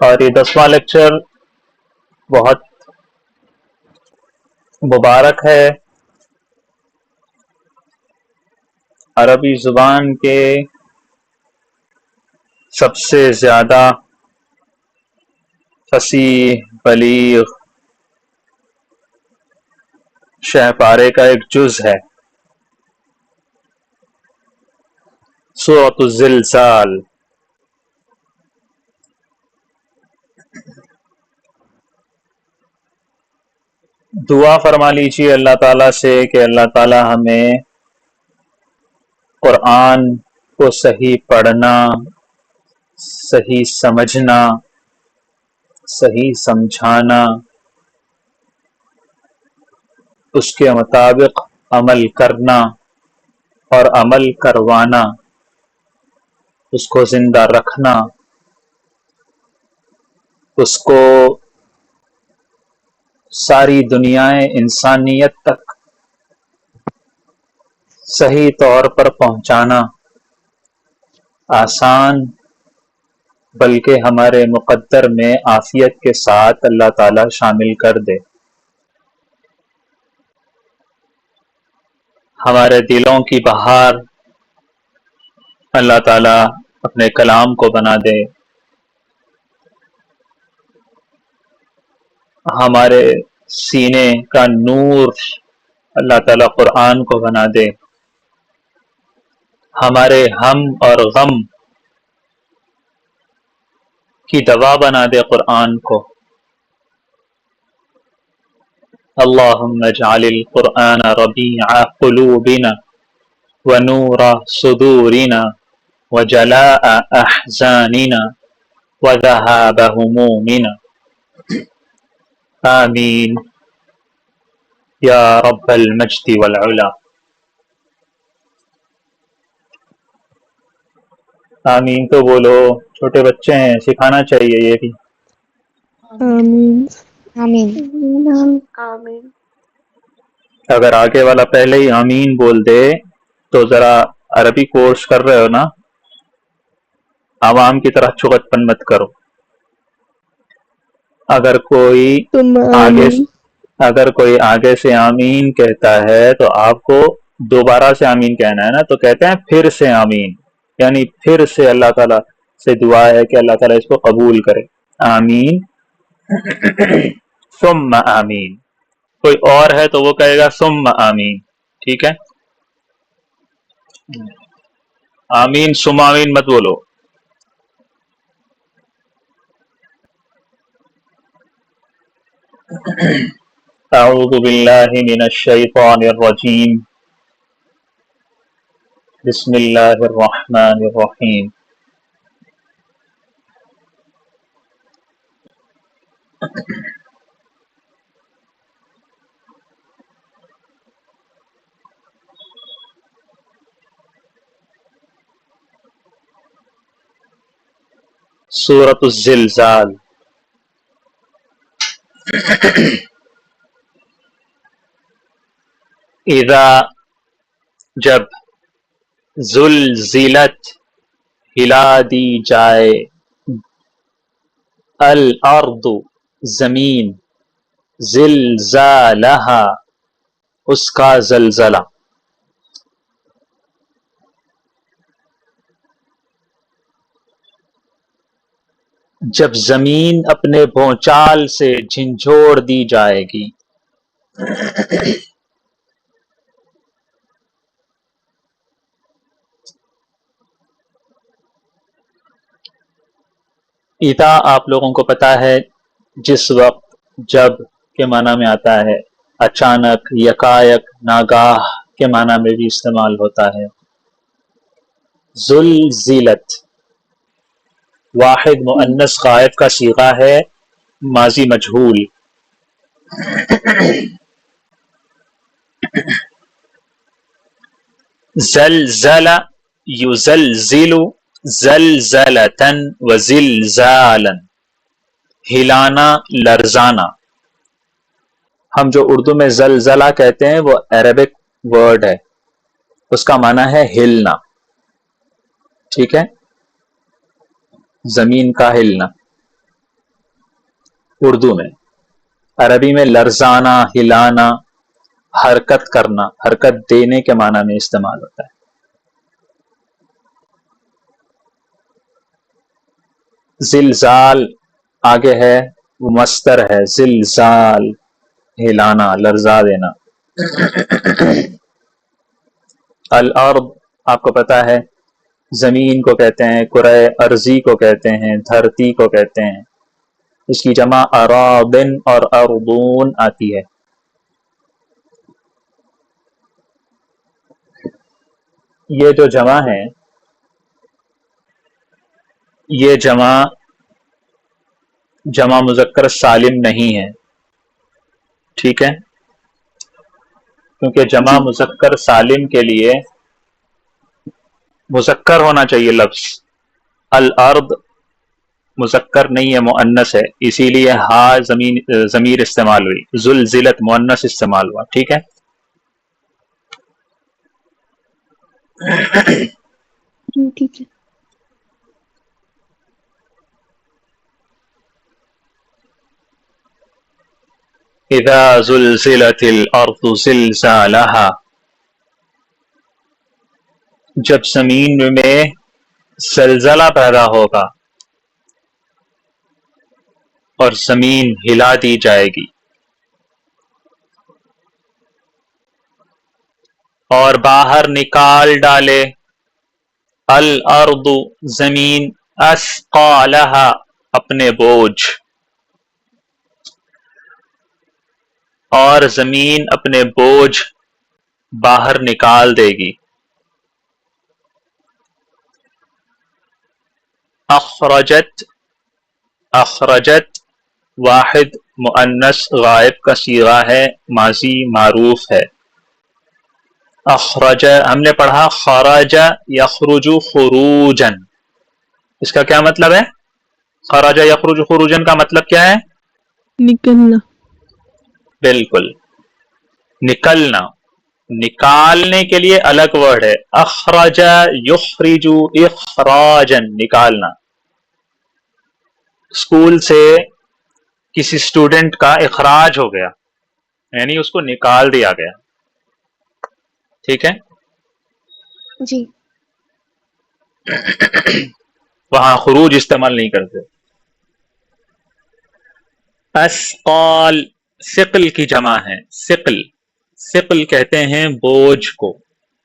اور یہ 10واں لیکچر بہت مبارک ہے. عربی زبان کے سب سے زیادہ فصیح بلیغ شہ پارے کا ایک جز ہے سورۃ الزلزال. دعا فرما لیجیے اللہ تعالیٰ سے کہ اللہ تعالیٰ ہمیں قرآن کو صحیح پڑھنا، صحیح سمجھنا، صحیح سمجھانا، اس کے مطابق عمل کرنا اور عمل کروانا، اس کو زندہ رکھنا، اس کو ساری دنیائے انسانیت تک صحیح طور پر پہنچانا آسان بلکہ ہمارے مقدر میں عافیت کے ساتھ اللہ تعالی شامل کر دے. ہمارے دلوں کی بہار اللہ تعالی اپنے کلام کو بنا دے، ہمارے سینے کا نور اللہ تعالی قرآن کو بنا دے، ہمارے ہم اور غم کی دوا بنا دے قرآن کو. اللہم اجعل القرآن ربیع قلوبنا ونور صدورنا وجلاء احزاننا وذهاب همومنا آمین یا رب المجد والعلا. آمین تو بولو، چھوٹے بچے ہیں، سکھانا چاہیے یہ بھی. آمین آمین. آمین. اگر آگے والا پہلے ہی آمین بول دے تو ذرا عربی کورس کر رہے ہو نا، عوام کی طرح چغت پن مت کرو. اگر کوئی آگے سے آمین کہتا ہے تو آپ کو دوبارہ سے آمین کہنا ہے نا، تو کہتے ہیں پھر سے آمین، یعنی پھر سے اللہ تعالیٰ سے دعا ہے کہ اللہ تعالیٰ اس کو قبول کرے. آمین ثم آمین. کوئی اور ہے تو وہ کہے گا ثم آمین. ٹھیک ہے، آمین ثم آمین مت بولو. اعوذ باللہ من الشیطان الرجیم بسم اللہ الرحمن الرحیم. سورۃ الزلزال. اذا جب، زلزلت ہلا دی جائے، الارض زمین، زلزالہا اس کا زلزلہ. جب زمین اپنے بھونچال سے جھنجھوڑ دی جائے گی. اذا آپ لوگوں کو پتا ہے جس وقت، جب کے معنی میں آتا ہے، اچانک، یکایک، ناگاہ کے معنی میں بھی استعمال ہوتا ہے. زلزلت واحد مؤنث غائب کا صیغہ ہے، ماضی مجہول. زلزل یزلزل زلزلۃ وزلزالا، ہلانا، لرزانا. ہم جو اردو میں زلزلہ کہتے ہیں وہ عربک ورڈ ہے، اس کا معنی ہے ہلنا. ٹھیک ہے، زمین کا ہلنا. اردو میں. عربی میں لرزانا، ہلانا، حرکت کرنا، حرکت دینے کے معنی میں استعمال ہوتا ہے. زلزال آگے ہے، وہ مصدر ہے، زلزال ہلانا، لرزا دینا. الارض آپ کو پتا ہے زمین کو کہتے ہیں، کرۂ ارضی کو کہتے ہیں، دھرتی کو کہتے ہیں. اس کی جمع اراضن اور ارضون آتی ہے. یہ جو جمع ہے یہ جمع مذکر سالم نہیں ہے، ٹھیک ہے؟ کیونکہ جمع جی مذکر سالم کے لیے مذکر ہونا چاہیے لفظ. الارض مذکر نہیں ہے، مؤنث ہے، اسی لیے ہا ضمیر استعمال ہوئی. زلزلت مؤنث استعمال ہوا، ٹھیک ہے؟ ٹھیک ہے. اذا زلزلت الارض زلزالها، جب زمین میں زلزلہ پیدا ہوگا اور زمین ہلا دی جائے گی. اور باہر نکال ڈالے الارض زمین اثقالها اپنے بوجھ، اور زمین اپنے بوجھ باہر نکال دے گی. اخرجت واحد مؤنث غائب کا صیغہ ہے، ماضی معروف ہے. اخرج ہم نے پڑھا خرج یخرج خروجا، اس کا کیا مطلب ہے؟ خرج یخرج خروجا کا مطلب کیا ہے؟ نکلنا. بالکل، نکلنا. نکالنے کے لیے الگ ورڈ ہے، اخرج یخرج اخراجا، نکالنا. اسکول سے کسی اسٹوڈنٹ کا اخراج ہو گیا، یعنی اس کو نکال دیا گیا، ٹھیک ہے؟ جی وہاں خروج استعمال نہیں کرتے. اثقال ثقل کی جمع ہے، ثقل. ثقل کہتے ہیں بوجھ کو،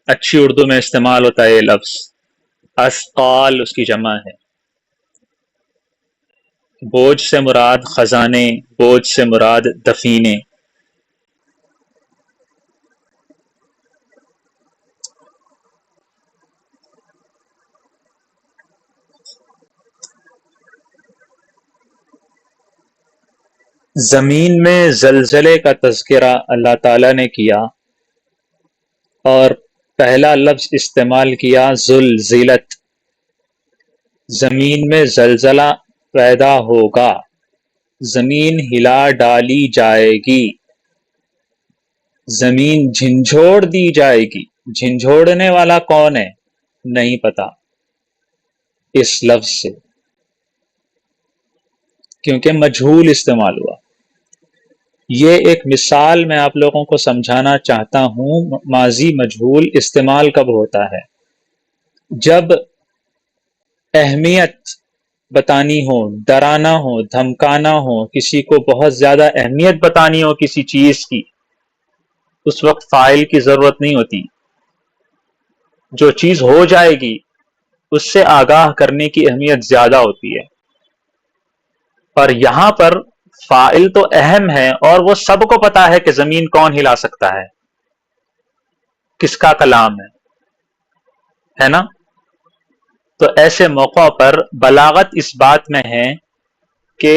اچھی اردو میں استعمال ہوتا ہے یہ لفظ. اثقال اس کی جمع ہے. بوجھ سے مراد خزانے، بوجھ سے مراد دفینے. زمین میں زلزلے کا تذکرہ اللہ تعالیٰ نے کیا اور پہلا لفظ استعمال کیا زلزلت. زمین میں زلزلہ پیدا ہوگا، زمین ہلا ڈالی جائے گی، زمین جھنجھوڑ دی جائے گی. جھنجھوڑنے والا کون ہے؟ نہیں پتا اس لفظ سے، کیونکہ مجہول استعمال ہوا. یہ ایک مثال میں آپ لوگوں کو سمجھانا چاہتا ہوں. ماضی مجہول استعمال کب ہوتا ہے؟ جب اہمیت بتانی ہو، ڈرانا ہو، دھمکانا ہو، کسی کو بہت زیادہ اہمیت بتانی ہو کسی چیز کی، اس وقت فاعل کی ضرورت نہیں ہوتی. جو چیز ہو جائے گی اس سے آگاہ کرنے کی اہمیت زیادہ ہوتی ہے. اور یہاں پر فاعل تو اہم ہے، اور وہ سب کو پتا ہے کہ زمین کون ہلا سکتا ہے، کس کا کلام ہے نا؟ تو ایسے موقع پر بلاغت اس بات میں ہے کہ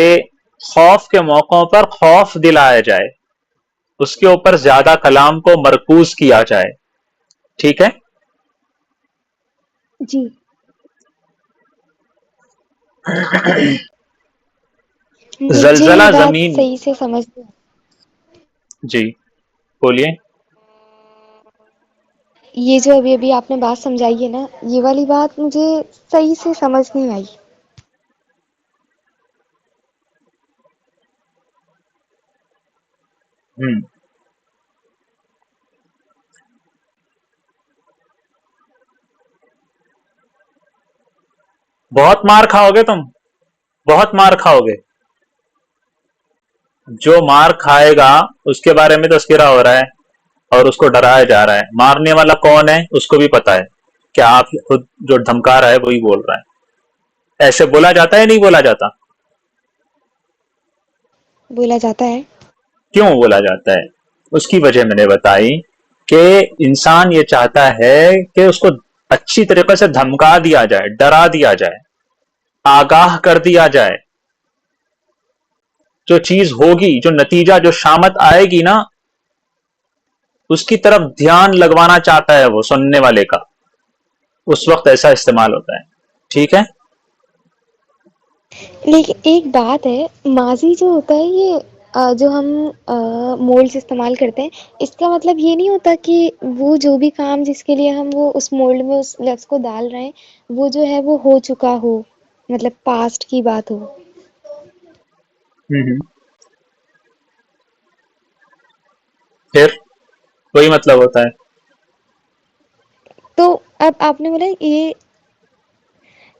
خوف کے موقعوں پر خوف دلایا جائے، اس کے اوپر زیادہ کلام کو مرکوز کیا جائے، ٹھیک ہے؟ جی مجھے زلزلہ یہ بات زمین، صحیح سے سمجھ نہیں. جی بولیے. یہ جو ابھی آپ نے بات سمجھائی ہے نا، یہ والی بات مجھے صحیح سے سمجھ نہیں آئی. ہم، بہت مار کھاؤ گے تم، بہت مار کھاؤ گے. جو مار کھائے گا اس کے بارے میں تذکرہ ہو رہا ہے اور اس کو ڈرایا جا رہا ہے. مارنے والا کون ہے اس کو بھی پتا ہے کہ آپ خود جو دھمکا رہا ہے وہی بول رہا ہے. ایسے بولا جاتا ہے نہیں بولا جاتا؟ بولا جاتا ہے. کیوں بولا جاتا ہے؟ اس کی وجہ میں نے بتائی کہ انسان یہ چاہتا ہے کہ اس کو اچھی طریقے سے دھمکا دیا جائے، ڈرا دیا جائے، آگاہ کر دیا جائے. جو چیز ہوگی، جو نتیجہ، جو شامت آئے گی نا، اس کی طرف دھیان لگوانا چاہتا ہے وہ سننے والے کا. اس وقت ایسا استعمال ہوتا ہے. ٹھیک ہے؟ لیکن ایک بات ہے، ماضی جو ہوتا ہے یہ جو ہم مولڈز استعمال کرتے ہیں، اس کا مطلب یہ نہیں ہوتا کہ وہ جو بھی کام جس کے لیے ہم وہ اس مولڈ میں اس لفظ کو ڈال رہے ہیں وہ جو ہے وہ ہو چکا ہو، مطلب پاسٹ کی بات ہو. پھر وہی مطلب ہوتا ہے. تو اب آپ نے بولا یہ،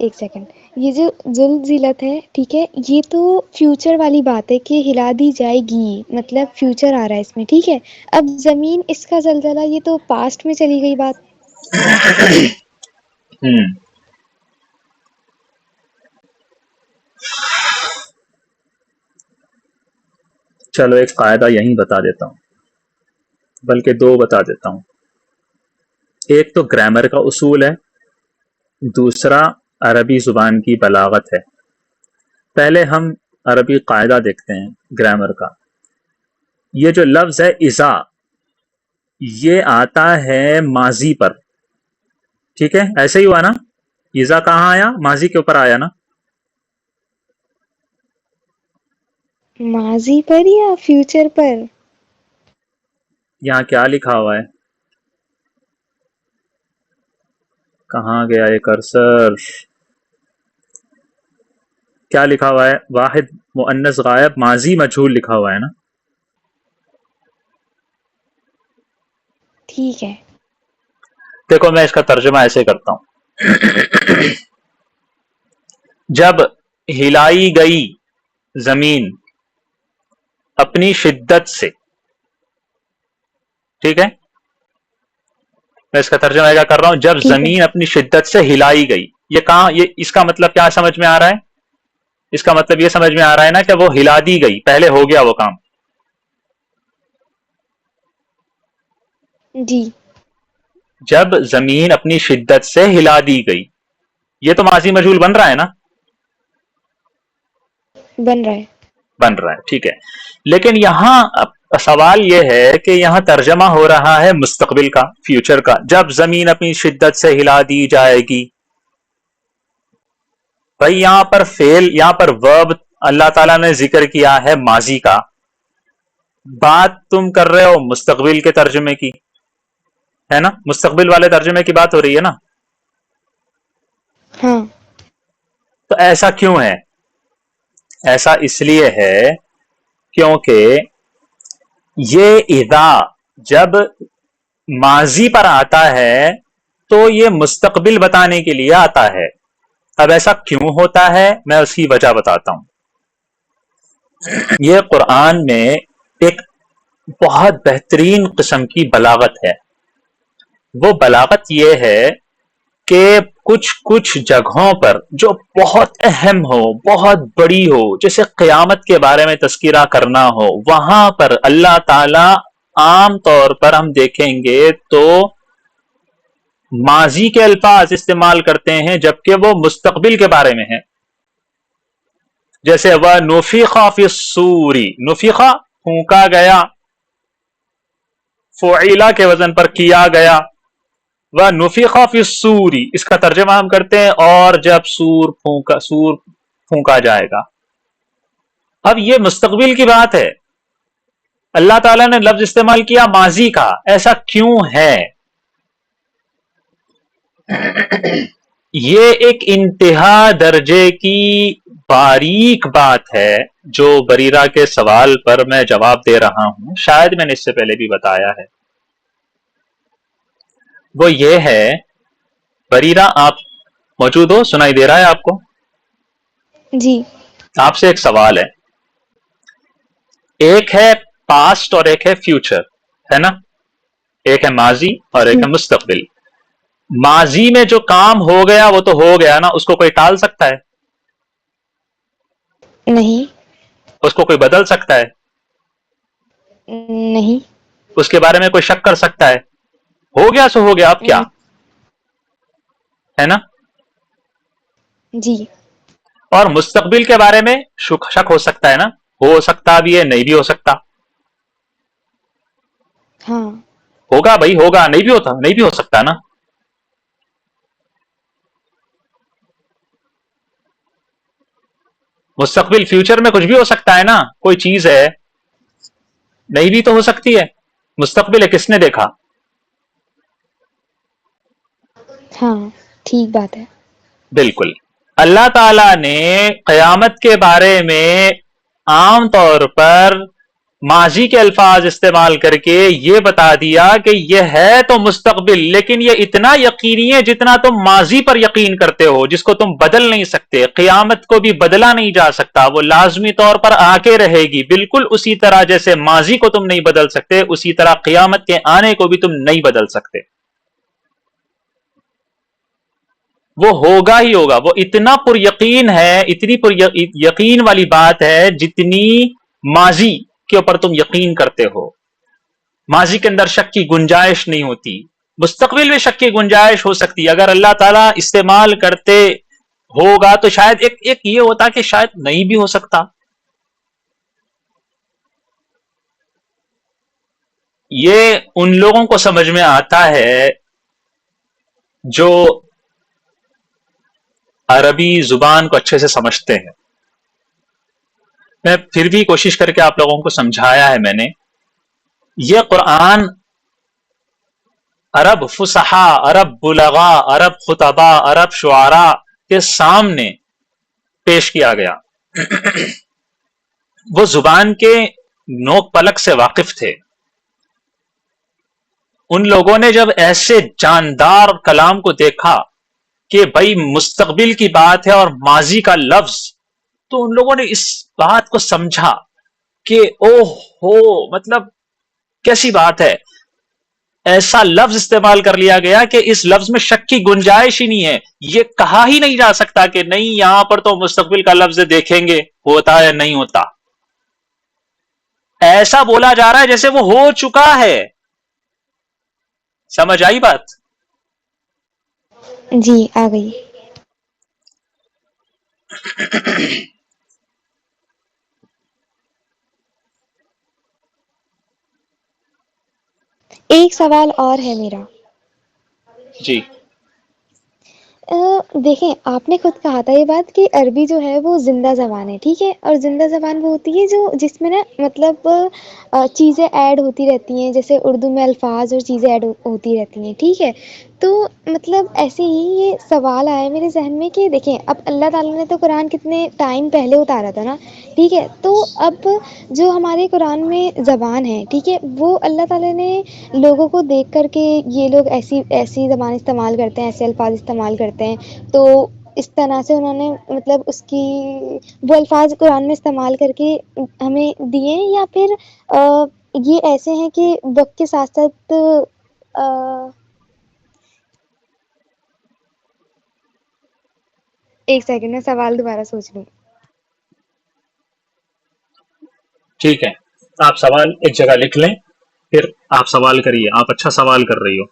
ایک سیکنڈ، یہ جو زلزلت ہے، ٹھیک ہے، یہ تو فیوچر والی بات ہے کہ ہلا دی جائے گی، مطلب فیوچر آ رہا ہے اس میں. ٹھیک ہے، اب زمین اس کا زلزلہ یہ تو پاسٹ میں چلی گئی بات. چلو ایک قاعدہ یہیں بتا دیتا ہوں، بلکہ دو بتا دیتا ہوں. ایک تو گرامر کا اصول ہے، دوسرا عربی زبان کی بلاغت ہے. پہلے ہم عربی قاعدہ دیکھتے ہیں گرامر کا. یہ جو لفظ ہے اذا، یہ آتا ہے ماضی پر. ٹھیک ہے، ایسے ہی ہوا نا؟ اذا کہاں آیا؟ ماضی کے اوپر آیا نا. ماضی پر یا فیوچر پر؟ یہاں کیا لکھا ہوا ہے؟ کہاں گیا یہ کرسر؟ کیا لکھا ہوا ہے؟ واحد مؤنث غائب ماضی مجہول لکھا ہوا ہے نا. ٹھیک ہے. دیکھو میں اس کا ترجمہ ایسے کرتا ہوں. جب ہلائی گئی زمین اپنی شدت سے، ٹھیک ہے، میں اس کا ترجمہ کیا کر رہا ہوں، جب ٹھیک ہے. زمین اپنی شدت سے ہلائی گئی. یہ کہاں، یہ اس کا مطلب کیا سمجھ میں آ رہا ہے؟ اس کا مطلب یہ سمجھ میں آ رہا ہے نا کہ وہ ہلا دی گئی، پہلے ہو گیا وہ کام. جی. جب زمین اپنی شدت سے ہلا دی گئی، یہ تو ماضی مجہول بن رہا ہے نا؟ بن رہا ہے. بن رہا ہے، ٹھیک ہے. لیکن یہاں سوال یہ ہے کہ یہاں ترجمہ ہو رہا ہے مستقبل کا، فیوچر کا. جب زمین اپنی شدت سے ہلا دی جائے گی، بھائی یہاں پر فعل، یہاں پر ورب اللہ تعالیٰ نے ذکر کیا ہے ماضی کا. بات تم کر رہے ہو مستقبل کے ترجمے کی، ہے نا؟ مستقبل والے ترجمے کی بات ہو رہی ہے نا. ہاں. تو ایسا کیوں ہے؟ ایسا اس لیے ہے کیونکہ یہ اذا جب ماضی پر آتا ہے تو یہ مستقبل بتانے کے لیے آتا ہے. اب ایسا کیوں ہوتا ہے میں اس کی وجہ بتاتا ہوں. یہ قرآن میں ایک بہت بہترین قسم کی بلاغت ہے. وہ بلاغت یہ ہے کہ کچھ جگہوں پر جو بہت اہم ہو، بہت بڑی ہو، جیسے قیامت کے بارے میں تذکرہ کرنا ہو، وہاں پر اللہ تعالی عام طور پر ہم دیکھیں گے تو ماضی کے الفاظ استعمال کرتے ہیں جبکہ وہ مستقبل کے بارے میں ہیں. جیسے وَنُفِخَ فِي الصُّورِ، نفخہ پھونکا گیا، فعیلہ کے وزن پر کیا گیا. وَنُفِخَ فِي الصُّورِ، اس کا ترجمہ ہم کرتے ہیں اور جب سور پھونکا جائے گا. اب یہ مستقبل کی بات ہے، اللہ تعالیٰ نے لفظ استعمال کیا ماضی کا. ایسا کیوں ہے؟ یہ ایک انتہا درجے کی باریک بات ہے جو بریرہ کے سوال پر میں جواب دے رہا ہوں، شاید میں نے اس سے پہلے بھی بتایا ہے، وہ یہ ہے، بریرہ آپ موجود ہو؟ سنائی دے رہا ہے آپ کو؟ جی آپ سے ایک سوال ہے، ایک ہے پاسٹ اور ایک ہے فیوچر، ہے نا؟ ایک ہے ماضی اور ایک ہے مستقبل۔ ماضی میں جو کام ہو گیا وہ تو ہو گیا نا، اس کو کوئی ٹال سکتا ہے؟ نہیں اس کو کوئی بدل سکتا ہے؟ نہیں اس کے بارے میں کوئی شک کر سکتا ہے؟ ہو گیا سو ہو گیا، اب کیا ہے نا؟ جی اور مستقبل کے بارے میں شک ہو سکتا ہے نا، ہو سکتا بھی ہے، نہیں بھی ہو سکتا۔ ہاں ہوگا بھائی، ہوگا، نہیں بھی ہوتا، نہیں بھی ہو سکتا نا۔ مستقبل فیوچر میں کچھ بھی ہو سکتا ہے نا، کوئی چیز ہے، نہیں بھی تو ہو سکتی ہے۔ مستقبل ہے، کس نے دیکھا؟ ہاں ٹھیک بات ہے۔ بالکل۔ اللہ تعالی نے قیامت کے بارے میں عام طور پر ماضی کے الفاظ استعمال کر کے یہ بتا دیا کہ یہ ہے تو مستقبل، لیکن یہ اتنا یقینی ہے جتنا تم ماضی پر یقین کرتے ہو، جس کو تم بدل نہیں سکتے۔ قیامت کو بھی بدلا نہیں جا سکتا، وہ لازمی طور پر آ کے رہے گی، بالکل اسی طرح جیسے ماضی کو تم نہیں بدل سکتے، اسی طرح قیامت کے آنے کو بھی تم نہیں بدل سکتے۔ وہ ہوگا ہی ہوگا، وہ اتنا پر یقین ہے، اتنی پر یقین والی بات ہے جتنی ماضی کے اوپر تم یقین کرتے ہو۔ ماضی کے اندر شک کی گنجائش نہیں ہوتی، مستقبل میں شک کی گنجائش ہو سکتی ہے۔ اگر اللہ تعالیٰ استعمال کرتے ہوگا تو شاید ایک یہ ہوتا کہ شاید نہیں بھی ہو سکتا۔ یہ ان لوگوں کو سمجھ میں آتا ہے جو عربی زبان کو اچھے سے سمجھتے ہیں۔ میں پھر بھی کوشش کر کے آپ لوگوں کو سمجھایا ہے میں نے، یہ قرآن عرب فصحا، عرب بلغا، عرب خطبا، عرب شعراء کے سامنے پیش کیا گیا۔ وہ زبان کے نوک پلک سے واقف تھے۔ ان لوگوں نے جب ایسے جاندار کلام کو دیکھا کہ بھائی مستقبل کی بات ہے اور ماضی کا لفظ، تو ان لوگوں نے اس بات کو سمجھا کہ اوہ ہو، مطلب کیسی بات ہے، ایسا لفظ استعمال کر لیا گیا کہ اس لفظ میں شک کی گنجائش ہی نہیں ہے۔ یہ کہا ہی نہیں جا سکتا کہ نہیں یہاں پر تو مستقبل کا لفظ دیکھیں گے ہوتا ہے نہیں ہوتا، ایسا بولا جا رہا ہے جیسے وہ ہو چکا ہے۔ سمجھ آئی بات؟ جی آ گئی۔ ایک سوال اور ہے میرا۔ جی دیکھیں آپ نے خود کہا تھا یہ بات کہ عربی جو ہے وہ زندہ زبان ہے، ٹھیک ہے، اور زندہ زبان وہ ہوتی ہے جو جس میں نا مطلب چیزیں ایڈ ہوتی رہتی ہیں، جیسے اردو میں الفاظ اور چیزیں ایڈ ہوتی رہتی ہیں، ٹھیک ہے۔ تو مطلب ایسے ہی یہ سوال آیا میرے ذہن میں کہ دیکھیں اب اللہ تعالیٰ نے تو قرآن کتنے ٹائم پہلے اتارا تھا نا، ٹھیک ہے، تو اب جو ہمارے قرآن میں زبان ہے، ٹھیک ہے، وہ اللہ تعالیٰ نے لوگوں کو دیکھ کر کے یہ لوگ ایسی زبان استعمال کرتے ہیں، ایسے الفاظ استعمال کرتے ہیں، تو اس طرح سے انہوں نے مطلب اس کی وہ الفاظ قرآن میں استعمال کر کے ہمیں دیے، یا پھر یہ ایسے ہیں کہ وقت کے ساتھ ساتھ ایک سیکنڈ میں سوال دوبارہ سوچ لوں۔ ٹھیک ہے، آپ سوال ایک جگہ لکھ لیں، پھر آپ سوال کریے، آپ اچھا سوال کر رہی ہو۔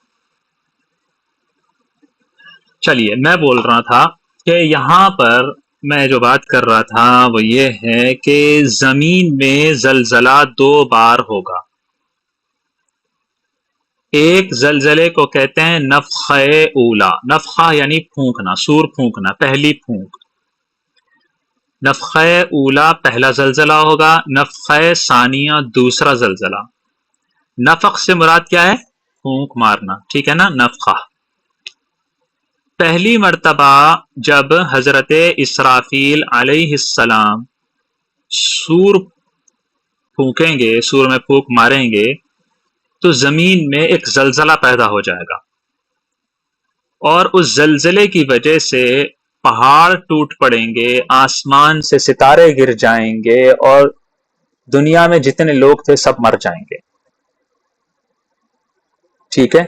چلیے میں بول رہا تھا کہ یہاں پر میں جو بات کر رہا تھا وہ یہ ہے کہ زمین میں زلزلہ 2 بار ہوگا۔ ایک زلزلے کو کہتے ہیں نفخہ اولا، نفخہ یعنی پھونکنا، سور پھونکنا، پہلی پھونک۔ نفخہ اولا پہلا زلزلہ ہوگا، نفخہ ثانیہ دوسرا زلزلہ۔ نفخ سے مراد کیا ہے؟ پھونک مارنا، ٹھیک ہے نا، نفخہ۔ پہلی مرتبہ جب حضرت اسرافیل علیہ السلام سور پھونکیں گے، سور میں پھونک ماریں گے، تو زمین میں ایک زلزلہ پیدا ہو جائے گا، اور اس زلزلے کی وجہ سے پہاڑ ٹوٹ پڑیں گے، آسمان سے ستارے گر جائیں گے، اور دنیا میں جتنے لوگ تھے سب مر جائیں گے. ٹھیک ہے،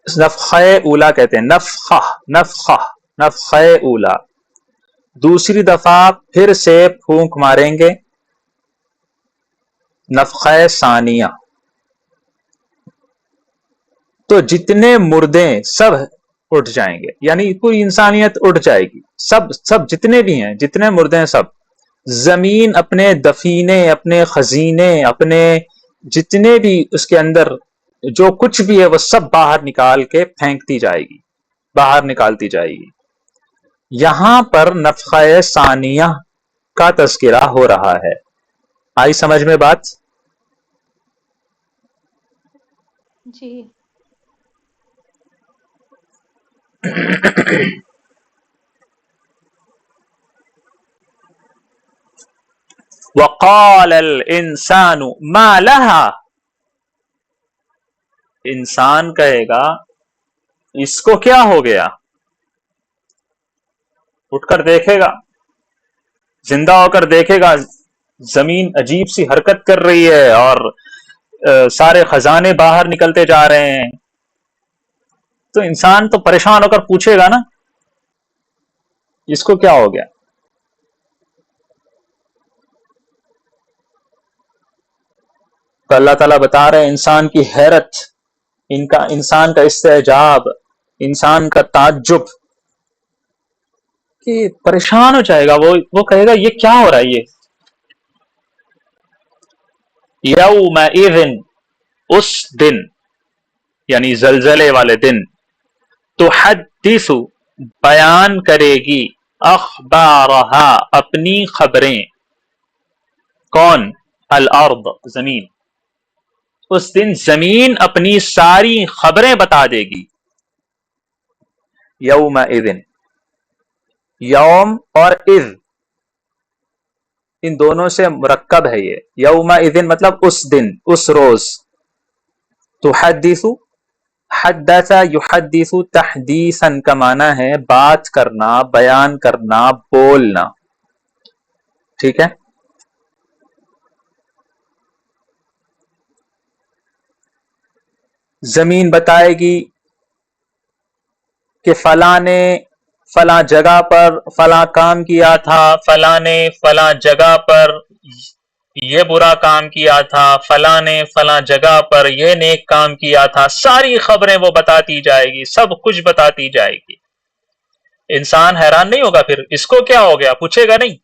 نفخہ اولا کہتے ہیں، نفخہ اولا. دوسری دفعہ پھر سے پھونک ماریں گے، نفخہ ثانیہ. تو جتنے مردے سب اٹھ جائیں گے، یعنی پوری انسانیت اٹھ جائے گی، سب جتنے بھی ہیں، جتنے مردے ہیں سب. زمین اپنے دفینے، اپنے خزینے، اپنے جتنے بھی اس کے اندر جو کچھ بھی ہے وہ سب باہر نکال کے پھینکتی جائے گی، باہر نکالتی جائے گی. یہاں پر نفخہ ثانیہ کا تذکرہ ہو رہا ہے. آئی سمجھ میں بات؟ جی. وقال الانسان ما لها، انسان کہے گا اس کو کیا ہو گیا، اٹھ کر دیکھے گا، زندہ ہو کر دیکھے گا زمین عجیب سی حرکت کر رہی ہے اور سارے خزانے باہر نکلتے جا رہے ہیں. تو انسان تو پریشان ہو کر پوچھے گا نا اس کو کیا ہو گیا. تو اللہ تعالیٰ بتا رہے ہیں انسان کی حیرت، انسان کا استعجاب، انسان کا تعجب، کہ پریشان ہو جائے گا. وہ کہے گا یہ کیا ہو رہا ہے. یہ یومئذ، اس دن یعنی زلزلے والے دن، تحدث، بیان کرے گی، اخبارہا، اپنی خبریں. کون؟ الارض، زمین. اس دن زمین اپنی ساری خبریں بتا دے گی. یومئذ، یوم اور اذ ان دونوں سے مرکب ہے یہ. یومئذ مطلب اس دن، اس روز. تحدث، حدث یحدث تحدیثا کا معنی ہے بات کرنا، بیان کرنا، بولنا. ٹھیک ہے. زمین بتائے گی کہ فلاں نے فلاں جگہ پر فلاں کام کیا تھا، فلاں نے فلاں جگہ پر یہ برا کام کیا تھا، فلاں نے فلاں جگہ پر یہ نیک کام کیا تھا. ساری خبریں وہ بتاتی جائے گی، سب کچھ بتاتی جائے گی. انسان حیران نہیں ہوگا پھر اس کو کیا ہو گیا، پوچھے گا نہیں.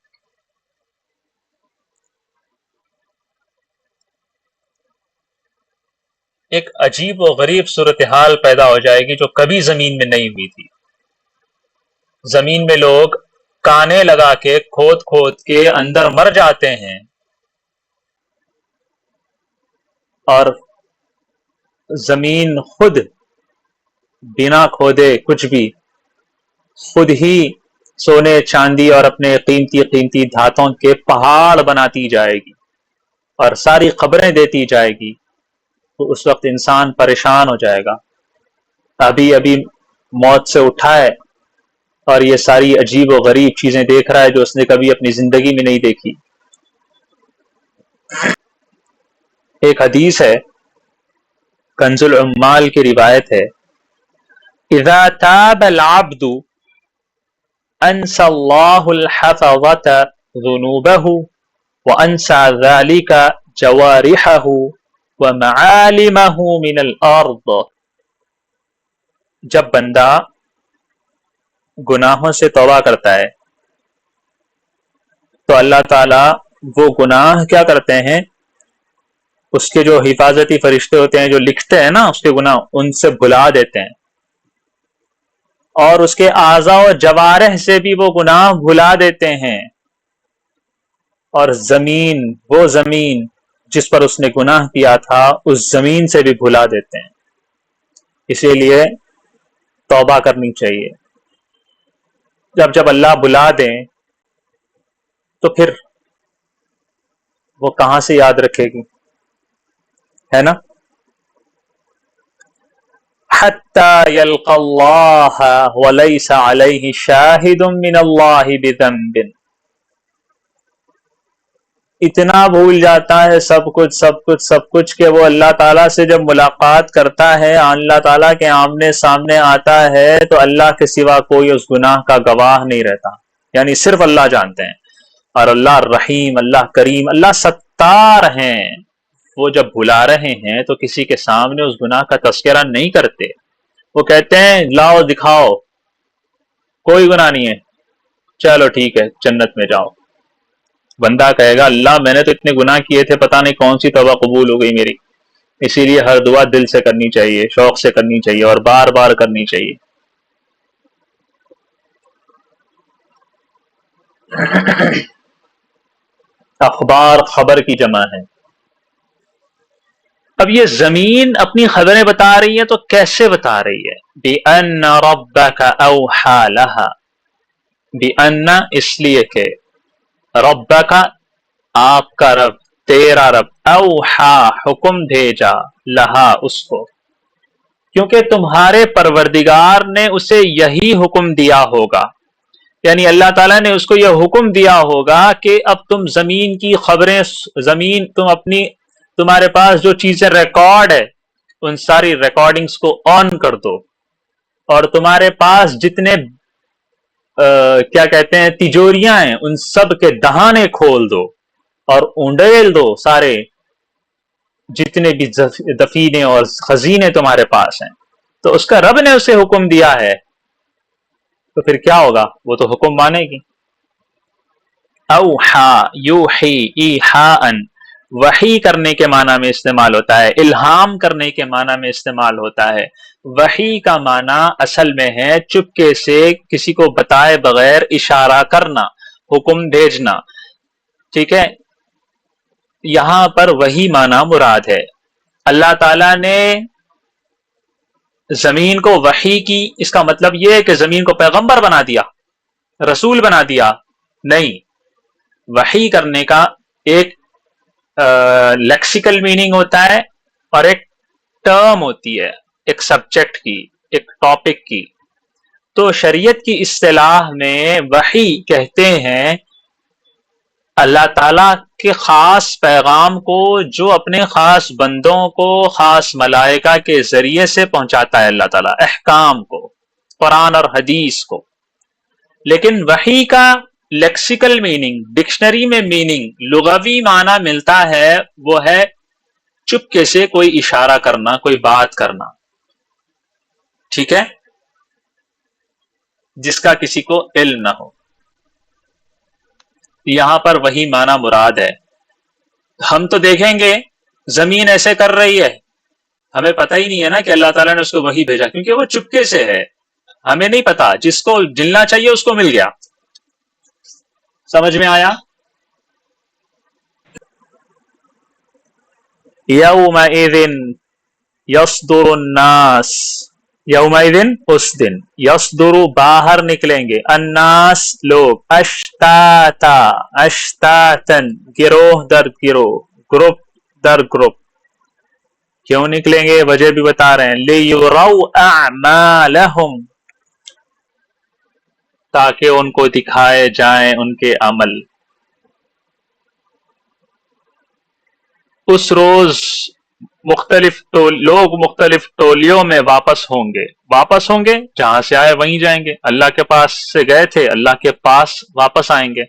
ایک عجیب و غریب صورتحال پیدا ہو جائے گی جو کبھی زمین میں نہیں ہوئی تھی. زمین میں لوگ کانے لگا کے کھود کھود کے اندر مر جاتے ہیں، اور زمین خود بنا کھودے کچھ بھی خود ہی سونے چاندی اور اپنے قیمتی قیمتی دھاتوں کے پہاڑ بناتی جائے گی اور ساری خبریں دیتی جائے گی. تو اس وقت انسان پریشان ہو جائے گا. ابھی ابھی موت سے اٹھا ہے اور یہ ساری عجیب و غریب چیزیں دیکھ رہا ہے جو اس نے کبھی اپنی زندگی میں نہیں دیکھی. ایک حدیث ہے، کنز العمال کی روایت ہے، اذا تاب العبد انسى الله الحفظة ذنوبه وانسى ذلك جوارحه ومعالمه من الارض. جب بندہ گناہوں سے توبہ کرتا ہے تو اللہ تعالی وہ گناہ کیا کرتے ہیں، اس کے جو حفاظتی فرشتے ہوتے ہیں جو لکھتے ہیں نا اس کے گناہ، ان سے بھلا دیتے ہیں، اور اس کے اعضاء و جوارح سے بھی وہ گناہ بھلا دیتے ہیں. اور زمین، وہ زمین جس پر اس نے گناہ کیا تھا، اس زمین سے بھی بھلا دیتے ہیں. اسی لیے توبہ کرنی چاہیے. جب اللہ بلا دیں تو پھر وہ کہاں سے یاد رکھے گی، ہے نا. حتی یلقى اللہ ولیس علیہ شاہد من اللہ بذنب. اتنا بھول جاتا ہے سب کچھ کہ وہ اللہ تعالیٰ سے جب ملاقات کرتا ہے، اللہ تعالیٰ کے آمنے سامنے آتا ہے تو اللہ کے سوا کوئی اس گناہ کا گواہ نہیں رہتا، یعنی صرف اللہ جانتے ہیں. اور اللہ رحیم، اللہ کریم، اللہ ستار ہیں. وہ جب بھلا رہے ہیں تو کسی کے سامنے اس گناہ کا تذکرہ نہیں کرتے. وہ کہتے ہیں لاؤ دکھاؤ، کوئی گناہ نہیں ہے، چلو ٹھیک ہے جنت میں جاؤ. بندہ کہے گا اللہ میں نے تو اتنے گناہ کیے تھے، پتہ نہیں کون سی توبہ قبول ہو گئی میری. اسی لیے ہر دعا دل سے کرنی چاہیے، شوق سے کرنی چاہیے اور بار بار کرنی چاہیے. اخبار خبر کی جمع ہے. اب یہ زمین اپنی خبریں بتا رہی ہے تو کیسے بتا رہی ہے؟ بِأَنَّ رَبَّكَ أَوْحَى لَهَا. بِأَنَّ اس لیے کہ رَبَّكَ آپ کا رب، تیرا رب، اوحا حکم بھیجا، لہا اس کو، کیونکہ تمہارے پروردگار نے اسے یہی حکم دیا ہوگا. یعنی اللہ تعالیٰ نے اس کو یہ حکم دیا ہوگا کہ اب تم زمین کی خبریں، زمین تمہارے پاس جو چیزیں ریکارڈ ہے ان ساری ریکارڈنگز کو آن کر دو، اور تمہارے پاس جتنے کیا کہتے ہیں تجوریاں ہیں ان سب کے دہانے کھول دو اور اونڈیل دو سارے جتنے بھی دفینے اور خزینے تمہارے پاس ہیں. تو اس کا رب نے اسے حکم دیا ہے تو پھر کیا ہوگا، وہ تو حکم مانے گی. اوحا یوحی ایحاء، وحی کرنے کے معنی میں استعمال ہوتا ہے، الہام کرنے کے معنی میں استعمال ہوتا ہے. وحی کا معنی اصل میں ہے چپکے سے کسی کو بتائے بغیر اشارہ کرنا، حکم بھیجنا. ٹھیک ہے، یہاں پر وہی معنی مراد ہے. اللہ تعالیٰ نے زمین کو وحی کی، اس کا مطلب یہ ہے کہ زمین کو پیغمبر بنا دیا، رسول بنا دیا، نہیں. وحی کرنے کا ایک لیکسیکل میننگ ہوتا ہے اور ایک ٹرم ہوتی ہے، ایک سبجیکٹ کی، ایک ٹاپک کی. تو شریعت کی اصطلاح میں وحی کہتے ہیں اللہ تعالیٰ کے خاص پیغام کو جو اپنے خاص بندوں کو خاص ملائکہ کے ذریعے سے پہنچاتا ہے اللہ تعالیٰ، احکام کو، قرآن اور حدیث کو. لیکن وحی کا لیکسیکل میننگ، ڈکشنری میں میننگ، لغوی معنی ملتا ہے، وہ ہے چپکے سے کوئی اشارہ کرنا، کوئی بات کرنا. ٹھیک ہے، جس کا کسی کو علم نہ ہو. یہاں پر وہی معنی مراد ہے. ہم تو دیکھیں گے زمین ایسے کر رہی ہے، ہمیں پتہ ہی نہیں ہے نا کہ اللہ تعالیٰ نے اس کو وحی بھیجا، کیونکہ وہ چپکے سے ہے، ہمیں نہیں پتا. جس کو ملنا چاہیے اس کو مل گیا. سمجھ میں آیا؟ یومئذ یصدر الناس، یومئذ اس دن، یصدر باہر نکلیں گے، الناس لوگ، اشتاتا اشتاتن گروہ در گروہ، گروپ در گروپ. کیوں نکلیں گے وجہ بھی بتا رہے ہیں، لیروا اعمالہم، تاکہ ان کو دکھائے جائیں ان کے عمل. اس روز لوگ مختلف ٹولیوں میں واپس ہوں گے، جہاں سے آئے وہیں جائیں گے. اللہ کے پاس سے گئے تھے، اللہ کے پاس واپس آئیں گے،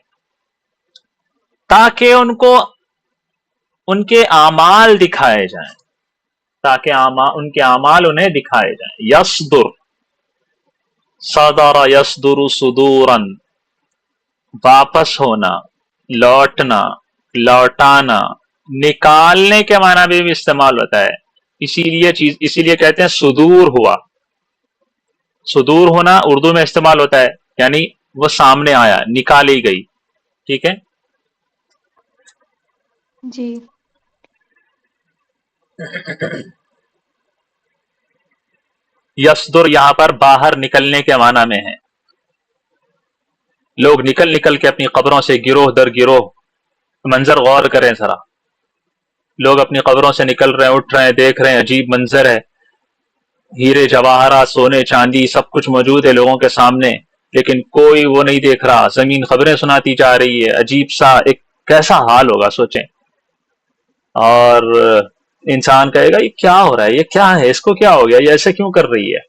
تاکہ ان کو ان کے اعمال دکھائے جائیں، تاکہ ان کے اعمال انہیں دکھائے جائیں. یصدر، صدر یصدر صدورا، واپس ہونا، لوٹنا، لوٹانا، نکالنے کے معنی میں بھی استعمال ہوتا ہے. اسی لیے کہتے ہیں صدور ہوا. صدور ہونا اردو میں استعمال ہوتا ہے، یعنی وہ سامنے آیا، نکالی گئی. ٹھیک ہے، جی. یصدر یہاں پر باہر نکلنے کے معنی میں ہے. لوگ نکل نکل کے اپنی قبروں سے گروہ در گروہ، منظر غور کریں ذرا، لوگ اپنی قبروں سے نکل رہے ہیں، اٹھ رہے ہیں، دیکھ رہے ہیں، عجیب منظر ہے، ہیرے جواہرات سونے چاندی سب کچھ موجود ہے لوگوں کے سامنے، لیکن کوئی وہ نہیں دیکھ رہا، زمین خبریں سناتی جا رہی ہے. عجیب سا ایک کیسا حال ہوگا سوچیں. اور انسان کہے گا یہ کیا ہو رہا ہے، یہ کیا ہے، اس کو کیا ہو گیا، یہ ایسے کیوں کر رہی ہے.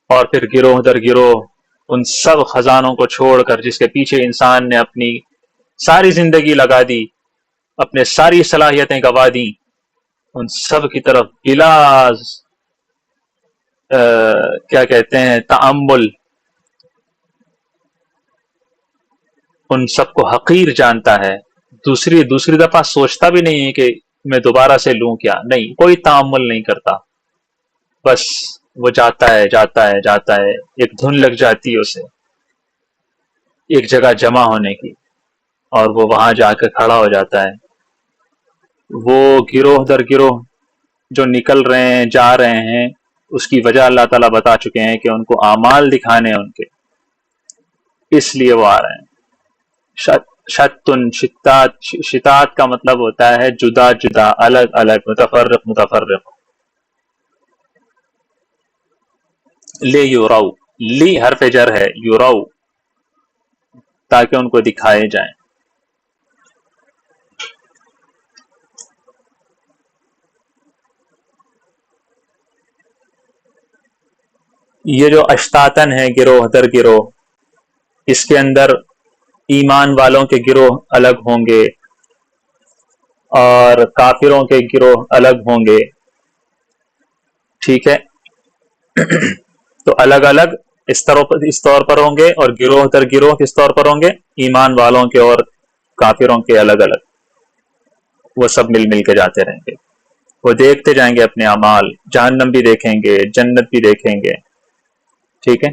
اور پھر گروہ در گروہ ان سب خزانوں کو چھوڑ کر جس کے پیچھے انسان نے اپنی ساری زندگی لگا دی، اپنے ساری صلاحیتیں گوا دیں، ان سب کی طرف بلا کیا کہتے ہیں تأمل، ان سب کو حقیر جانتا ہے. دوسری دفعہ سوچتا بھی نہیں ہے کہ میں دوبارہ سے لوں کیا، نہیں، کوئی تأمل نہیں کرتا، بس وہ جاتا ہے جاتا ہے جاتا ہے. ایک دھن لگ جاتی ہے اسے ایک جگہ جمع ہونے کی، اور وہ وہاں جا کے کھڑا ہو جاتا ہے. وہ گروہ در گروہ جو نکل رہے ہیں جا رہے ہیں، اس کی وجہ اللہ تعالیٰ بتا چکے ہیں کہ ان کو اعمال دکھانے ان کے، اس لیے وہ آ رہے ہیں. شتن شتات کا مطلب ہوتا ہے جدا جدا، الگ الگ، متفرق متفرق. لے یورو، لی حرف جر ہے، یورو تاکہ ان کو دکھائے جائیں. یہ جو اشتاتن ہے گروہ در گروہ، اس کے اندر ایمان والوں کے گروہ الگ ہوں گے اور کافروں کے گروہ الگ ہوں گے، ٹھیک ہے. تو الگ الگ اس طور پر ہوں گے، اور گروہ در گروہ کس طور پر ہوں گے، ایمان والوں کے اور کافروں کے الگ الگ. وہ سب مل مل کے جاتے رہیں گے، وہ دیکھتے جائیں گے اپنے اعمال، جہنم بھی دیکھیں گے، جنت بھی دیکھیں گے، ٹھیک ہے.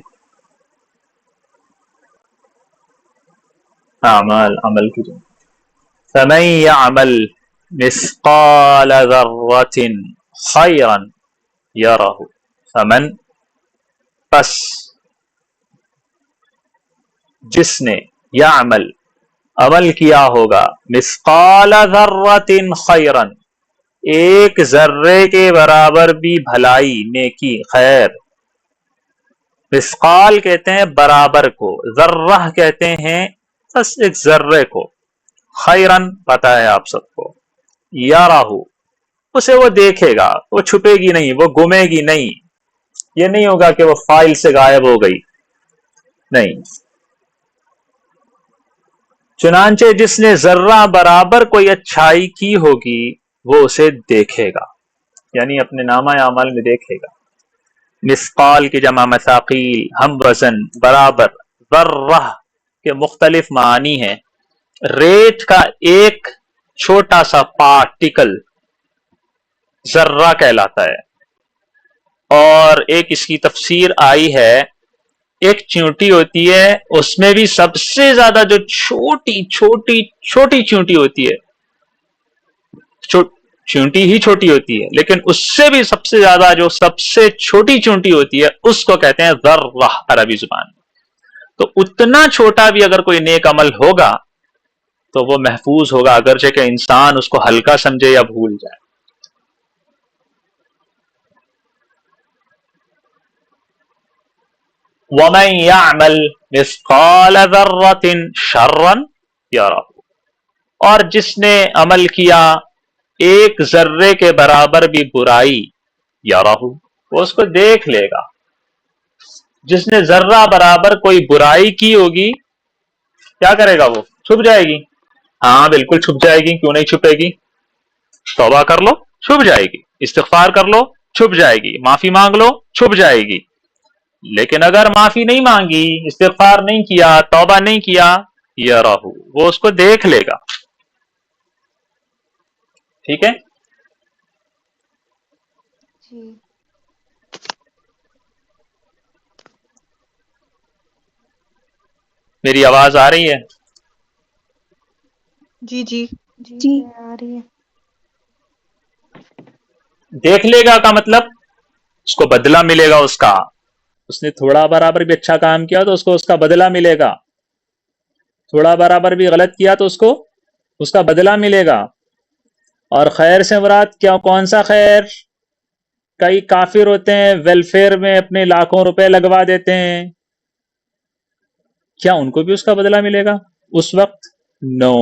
اعمال عمل کی جائیں. فمن يعمل مثقال ذرة خيرا يره، فمن پس جس نے یعمل عمل کیا ہوگا، مثقال ذرۃ خیرا، ایک ذرے کے برابر بھی بھلائی، نیکی، خیر. مثقال کہتے ہیں برابر کو، ذرہ کہتے ہیں بس ایک ذرے کو، خیرن پتہ ہے آپ سب کو، یارہ اسے وہ دیکھے گا، وہ چھپے گی نہیں، وہ گمے گی نہیں، یہ نہیں ہوگا کہ وہ فائل سے غائب ہو گئی، نہیں. چنانچہ جس نے ذرہ برابر کوئی اچھائی کی ہوگی وہ اسے دیکھے گا، یعنی اپنے نامہ اعمال میں دیکھے گا. مثقال کی جمع مثاقیل، ہم وزن، برابر. ذرہ کے مختلف معنی ہیں. ریت کا ایک چھوٹا سا پارٹیکل ذرہ کہلاتا ہے. اور ایک اس کی تفسیر آئی ہے، ایک چیونٹی ہوتی ہے، اس میں بھی سب سے زیادہ جو چھوٹی چھوٹی چھوٹی چیونٹی ہوتی ہے، چیونٹی ہی چھوٹی ہوتی ہے، لیکن اس سے بھی سب سے زیادہ جو سب سے چھوٹی چیونٹی ہوتی ہے اس کو کہتے ہیں ذرہ عربی زبان. تو اتنا چھوٹا بھی اگر کوئی نیک عمل ہوگا تو وہ محفوظ ہوگا، اگرچہ کہ انسان اس کو ہلکا سمجھے یا بھول جائے. وَمَن يَعْمَلْ مِثْقَالَ ذَرَّةٍ شَرًّا يَرَهُ، اور جس نے عمل کیا ایک ذرے کے برابر بھی برائی، یَرَهُ وہ اس کو دیکھ لے گا. جس نے ذرہ برابر کوئی برائی کی ہوگی کیا کرے گا، وہ چھپ جائے گی. ہاں بالکل چھپ جائے گی، کیوں نہیں چھپے گی. توبہ کر لو چھپ جائے گی، استغفار کر لو چھپ جائے گی، معافی مانگ لو چھپ جائے گی. لیکن اگر معافی نہیں مانگی، استغفار نہیں کیا، توبہ نہیں کیا، یَرَهُ وہ اس کو دیکھ لے گا. ٹھیک ہے. جی میری آواز آ رہی ہے؟ جی جی جی آ رہی ہے. دیکھ لے گا کا مطلب اس کو بدلہ ملے گا اس کا. اس نے تھوڑا برابر بھی اچھا کام کیا تو اس کو اس کا بدلہ ملے گا، تھوڑا برابر بھی غلط کیا تو اس کو اس کا بدلہ ملے گا. اور خیر سے مراد کیا، کون سا خیر؟ کئی کافر ہوتے ہیں ویلفیئر میں اپنے لاکھوں روپے لگوا دیتے ہیں، کیا ان کو بھی اس کا بدلہ ملے گا اس وقت؟ نو.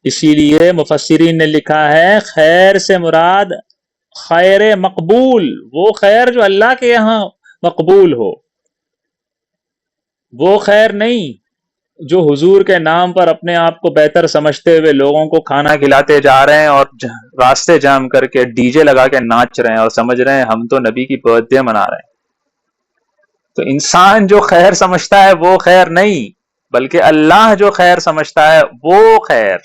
اسی لیے مفسرین نے لکھا ہے خیر سے مراد خیر مقبول، وہ خیر جو اللہ کے یہاں مقبول ہو، وہ خیر نہیں جو حضور کے نام پر اپنے آپ کو بہتر سمجھتے ہوئے لوگوں کو کھانا کھلاتے جا رہے ہیں اور راستے جام کر کے ڈی جے لگا کے ناچ رہے ہیں اور سمجھ رہے ہیں ہم تو نبی کی برتھ ڈے منا رہے ہیں. تو انسان جو خیر سمجھتا ہے وہ خیر نہیں، بلکہ اللہ جو خیر سمجھتا ہے وہ خیر.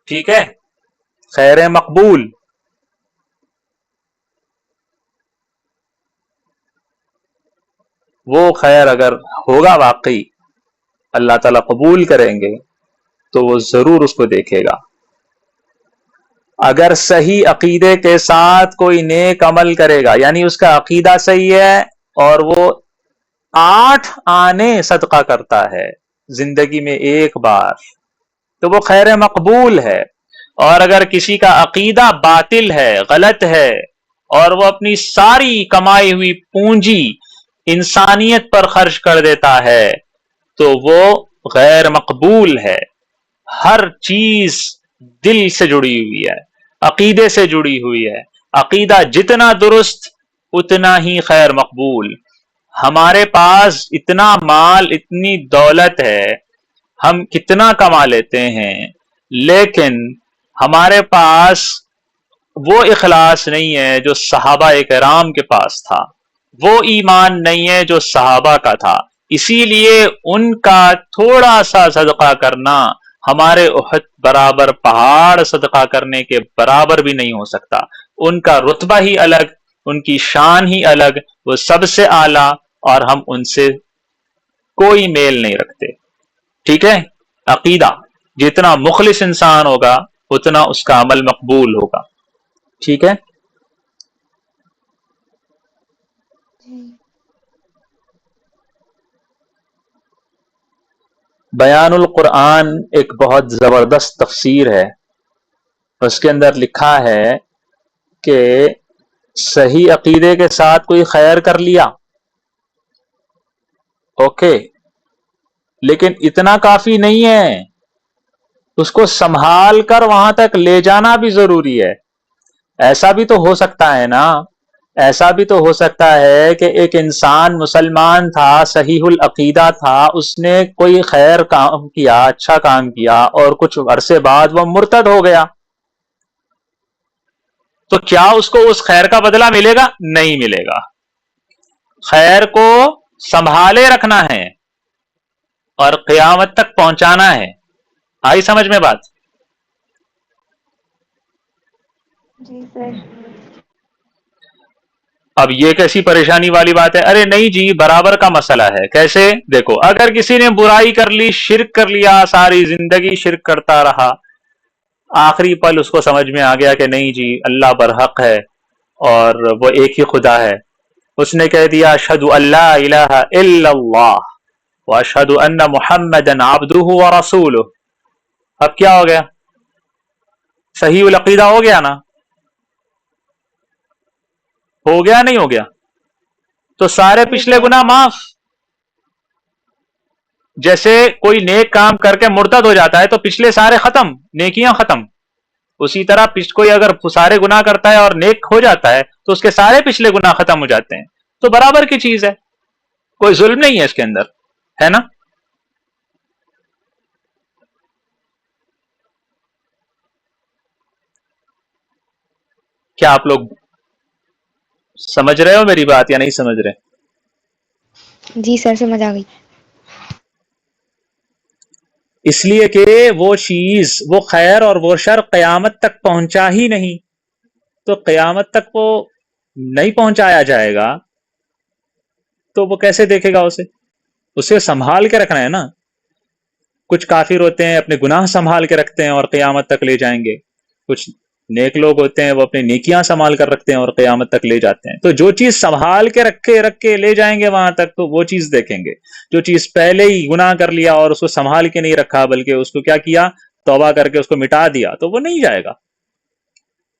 ٹھیک ہے، خیر مقبول. وہ خیر اگر ہوگا واقعی اللہ تعالیٰ قبول کریں گے تو وہ ضرور اس کو دیکھے گا. اگر صحیح عقیدے کے ساتھ کوئی نیک عمل کرے گا، یعنی اس کا عقیدہ صحیح ہے اور وہ 8 آنے صدقہ کرتا ہے زندگی میں ایک بار، تو وہ خیر مقبول ہے. اور اگر کسی کا عقیدہ باطل ہے، غلط ہے، اور وہ اپنی ساری کمائی ہوئی پونجی انسانیت پر خرچ کر دیتا ہے تو وہ غیر مقبول ہے. ہر چیز دل سے جڑی ہوئی ہے، عقیدے سے جڑی ہوئی ہے. عقیدہ جتنا درست اتنا ہی خیر مقبول. ہمارے پاس اتنا مال، اتنی دولت ہے، ہم کتنا کما لیتے ہیں، لیکن ہمارے پاس وہ اخلاص نہیں ہے جو صحابہ کرام کے پاس تھا، وہ ایمان نہیں ہے جو صحابہ کا تھا. اسی لیے ان کا تھوڑا سا صدقہ کرنا ہمارے احد برابر پہاڑ صدقہ کرنے کے برابر بھی نہیں ہو سکتا. ان کا رتبہ ہی الگ، ان کی شان ہی الگ، وہ سب سے اعلیٰ، اور ہم ان سے کوئی میل نہیں رکھتے. ٹھیک ہے، عقیدہ جتنا مخلص انسان ہوگا اتنا اس کا عمل مقبول ہوگا. ٹھیک ہے، جی بیان القرآن ایک بہت زبردست تفسیر ہے. اس کے اندر لکھا ہے کہ صحیح عقیدے کے ساتھ کوئی خیر کر لیا، اوکے، لیکن اتنا کافی نہیں ہے، اس کو سنبھال کر وہاں تک لے جانا بھی ضروری ہے. ایسا بھی تو ہو سکتا ہے نا، ایسا بھی تو ہو سکتا ہے کہ ایک انسان مسلمان تھا، صحیح العقیدہ تھا، اس نے کوئی خیر کام کیا، اچھا کام کیا، اور کچھ عرصے بعد وہ مرتد ہو گیا، تو کیا اس کو اس خیر کا بدلہ ملے گا؟ نہیں ملے گا. خیر کو سنبھالے رکھنا ہے اور قیامت تک پہنچانا ہے. آئی سمجھ میں بات؟ جی سر. اب یہ کیسی پریشانی والی بات ہے؟ ارے نہیں جی، برابر کا مسئلہ ہے. کیسے؟ دیکھو، اگر کسی نے برائی کر لی، شرک کر لیا، ساری زندگی شرک کرتا رہا، آخری پل اس کو سمجھ میں آ گیا کہ نہیں جی اللہ برحق ہے اور وہ ایک ہی خدا ہے، اس نے کہہ دیا اشہد ان لا الہ الا اللہ واشہد ان محمدا عبدہ ورسولہ. اب کیا ہو گیا؟ صحیح العقیدہ ہو گیا نا؟ ہو گیا نہیں ہو گیا؟ تو سارے پچھلے گناہ معاف. جیسے کوئی نیک کام کر کے مرتد ہو جاتا ہے تو پچھلے سارے ختم، نیکیاں ختم. اسی طرح کوئی اگر سارے گناہ کرتا ہے اور نیک ہو جاتا ہے تو اس کے سارے پچھلے گناہ ختم ہو جاتے ہیں. تو برابر کی چیز ہے، کوئی ظلم نہیں ہے اس کے اندر، ہے نا؟ کیا آپ لوگ سمجھ رہے ہو میری بات یا نہیں سمجھ رہے؟ جی سر، سمجھ آ گئی. اس لیے کہ وہ چیز، وہ خیر اور وہ شر قیامت تک پہنچا ہی نہیں، تو قیامت تک وہ نہیں پہنچایا جائے گا تو وہ کیسے دیکھے گا اسے سنبھال کے رکھنا ہے نا. کچھ کافر ہوتے ہیں اپنے گناہ سنبھال کے رکھتے ہیں اور قیامت تک لے جائیں گے، کچھ نیک لوگ ہوتے ہیں وہ اپنی نیکیاں سنبھال کر رکھتے ہیں اور قیامت تک لے جاتے ہیں. تو جو چیز سنبھال کے رکھ کے لے جائیں گے وہاں تک تو وہ چیز دیکھیں گے. جو چیز پہلے ہی گناہ کر لیا اور اس کو سنبھال کے نہیں رکھا بلکہ اس کو کیا کیا، توبہ کر کے اس کو مٹا دیا، تو وہ نہیں جائے گا.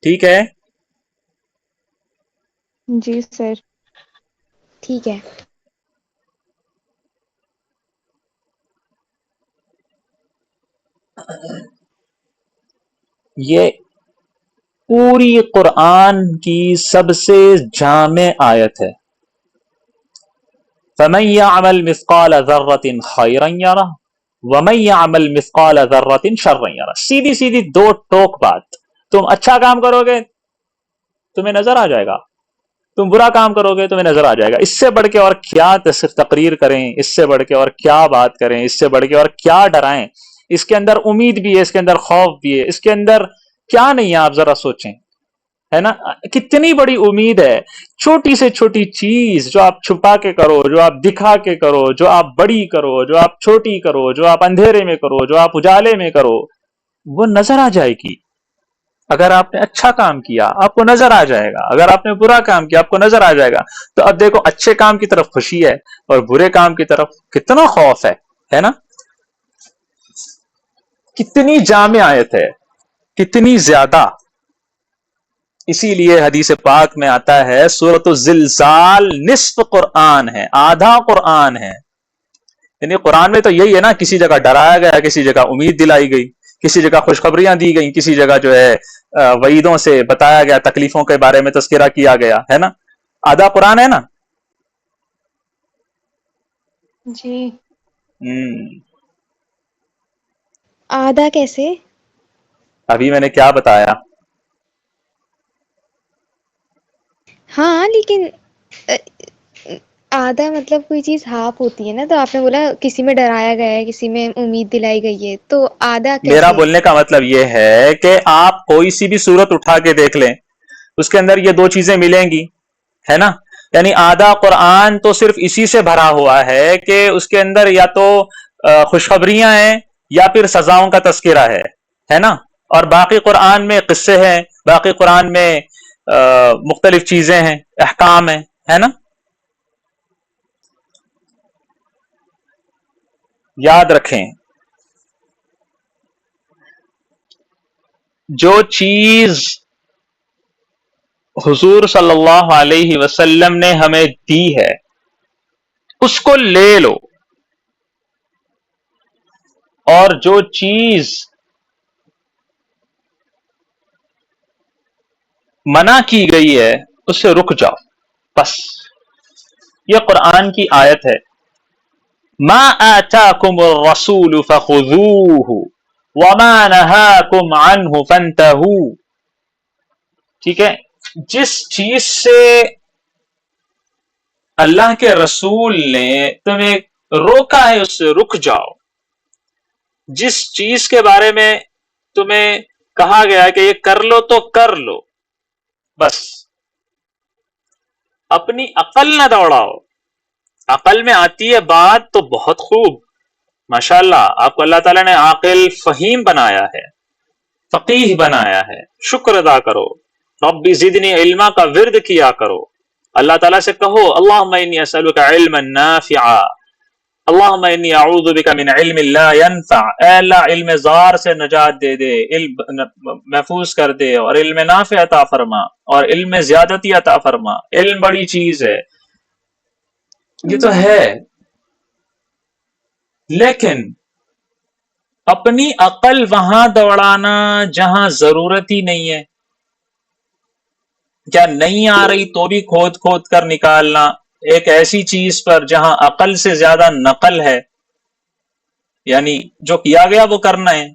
ٹھیک ہے؟ جی سر. ٹھیک ہے. یہ پوری قرآن کی سب سے جامع آیت ہے. فَمَن يَعْمَلْ مِثْقَالَ ذَرَّةٍ خَيْرًا يَرَهُ وَمَن يَعْمَلْ مِثْقَالَ ذَرَّةٍ شَرًّا يَرَهُ. سیدھی سیدھی دو ٹوک بات. تم اچھا کام کرو گے تمہیں نظر آ جائے گا، تم برا کام کرو گے تمہیں نظر آ جائے گا. اس سے بڑھ کے اور کیا تقریر کریں، اس سے بڑھ کے اور کیا بات کریں، اس سے بڑھ کے اور کیا ڈرائیں. اس کے اندر امید بھی ہے، اس کے اندر خوف بھی ہے، اس کے اندر کیا نہیں ہے. آپ ذرا سوچیں، ہے نا، کتنی بڑی امید ہے. چھوٹی سے چھوٹی چیز جو آپ چھپا کے کرو، جو آپ دکھا کے کرو، جو آپ بڑی کرو، جو آپ چھوٹی کرو، جو آپ اندھیرے میں کرو، جو آپ اجالے میں کرو، وہ نظر آ جائے گی. اگر آپ نے اچھا کام کیا آپ کو نظر آ جائے گا، اگر آپ نے برا کام کیا آپ کو نظر آ جائے گا. تو اب دیکھو، اچھے کام کی طرف خوشی ہے اور برے کام کی طرف کتنا خوف ہے نا. کتنی جامع آیت ہے، کتنی زیادہ. اسی لیے حدیث پاک میں آتا ہے سورۃ الزلزال نصف قرآن ہے، آدھا قرآن ہے. یعنی قرآن میں تو یہی ہے نا، کسی جگہ ڈرایا گیا، کسی جگہ امید دلائی گئی، کسی جگہ خوشخبریاں دی گئیں، کسی جگہ جو ہے وعیدوں سے بتایا گیا، تکلیفوں کے بارے میں تذکرہ کیا گیا، ہے نا. آدھا قرآن ہے نا. جی. آدھا کیسے؟ ابھی میں نے کیا بتایا؟ ہاں لیکن آدھا مطلب کوئی چیز ہاف ہوتی ہے نا، تو آپ نے بولا کسی میں ڈرایا گیا ہے، کسی میں امید دلائی گئی ہے، تو آدھا میرا کیسے؟ بولنے کا مطلب یہ ہے کہ آپ کوئی سی بھی صورت اٹھا کے دیکھ لیں، اس کے اندر یہ دو چیزیں ملیں گی، ہے نا. یعنی آدھا قرآن تو صرف اسی سے بھرا ہوا ہے کہ اس کے اندر یا تو خوشخبریاں ہیں یا پھر سزاؤں کا تذکرہ ہے نا. اور باقی قرآن میں قصے ہیں، باقی قرآن میں مختلف چیزیں ہیں، احکام ہیں، ہے نا. یاد رکھیں، جو چیز حضور صلی اللہ علیہ وسلم نے ہمیں دی ہے اس کو لے لو، اور جو چیز منع کی گئی ہے اس سے رک جاؤ. بس یہ قرآن کی آیت ہے. ما آتاکم الرسول فخذوه وما نهاکم عنہ فانتہوا. ٹھیک ہے، جس چیز سے اللہ کے رسول نے تمہیں روکا ہے اس سے رک جاؤ. جس چیز کے بارے میں تمہیں کہا گیا کہ یہ کر لو تو کر لو. بس اپنی عقل نہ دوڑاؤ. عقل میں آتی ہے بات تو بہت خوب، ماشاءاللہ آپ کو اللہ تعالیٰ نے عاقل فہیم بنایا ہے، فقیہ بنایا ہے. شکر ادا کرو. رب زدنی علما کا ورد کیا کرو. اللہ تعالیٰ سے کہو اللہم انی اسألک علما نافعا، اللہم انی اعوذ بک من علم لا ینفع. اے اللہ علم زار سے نجات دے دے، علم محفوظ کر دے، اور علم نافع عطا فرما، اور علم زیادتی عطا فرما. علم بڑی چیز ہے، یہ تو ہے، لیکن اپنی عقل وہاں دوڑانا جہاں ضرورت ہی نہیں ہے. کیا نہیں آ رہی تو بھی کھود کھود کر نکالنا ایک ایسی چیز پر جہاں عقل سے زیادہ نقل ہے. یعنی جو کیا گیا وہ کرنا ہے،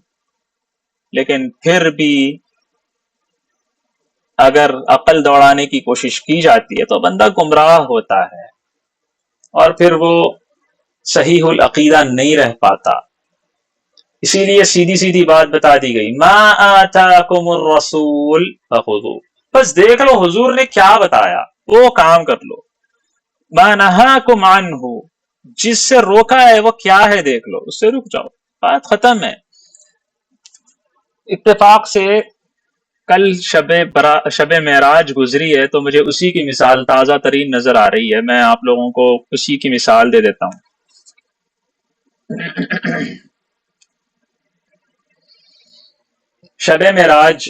لیکن پھر بھی اگر عقل دوڑانے کی کوشش کی جاتی ہے تو بندہ گمراہ ہوتا ہے اور پھر وہ صحیح العقیدہ نہیں رہ پاتا. اسی لیے سیدھی سیدھی بات بتا دی گئی، ما آتاکم الرسول فخذوہ. بس دیکھ لو حضور نے کیا بتایا وہ کام کر لو. ما نہاکم عنہ، جس سے روکا ہے وہ کیا ہے دیکھ لو، اس سے رک جاؤ. بات ختم ہے. اتفاق سے کل شب معراج گزری ہے تو مجھے اسی کی مثال تازہ ترین نظر آ رہی ہے. میں آپ لوگوں کو اسی کی مثال دے دیتا ہوں. شب معراج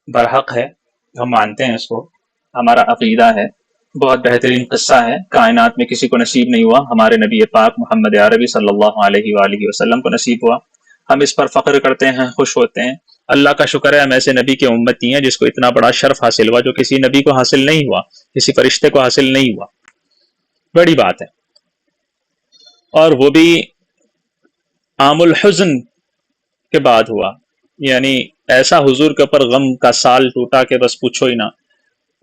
برحق ہے، ہم مانتے ہیں اس کو، ہمارا عقیدہ ہے. بہت بہترین قصہ ہے، کائنات میں کسی کو نصیب نہیں ہوا، ہمارے نبی پاک محمد عربی صلی اللہ علیہ وآلہ وسلم کو نصیب ہوا. ہم اس پر فخر کرتے ہیں، خوش ہوتے ہیں. اللہ کا شکر ہے ہم ایسے نبی کے امتی ہیں جس کو اتنا بڑا شرف حاصل ہوا جو کسی نبی کو حاصل نہیں ہوا، کسی فرشتے کو حاصل نہیں ہوا. بڑی بات ہے. اور وہ بھی عام الحزن کے بعد ہوا، یعنی ایسا حضور کے اوپر غم کا سال ٹوٹا کہ بس پوچھو ہی نہ.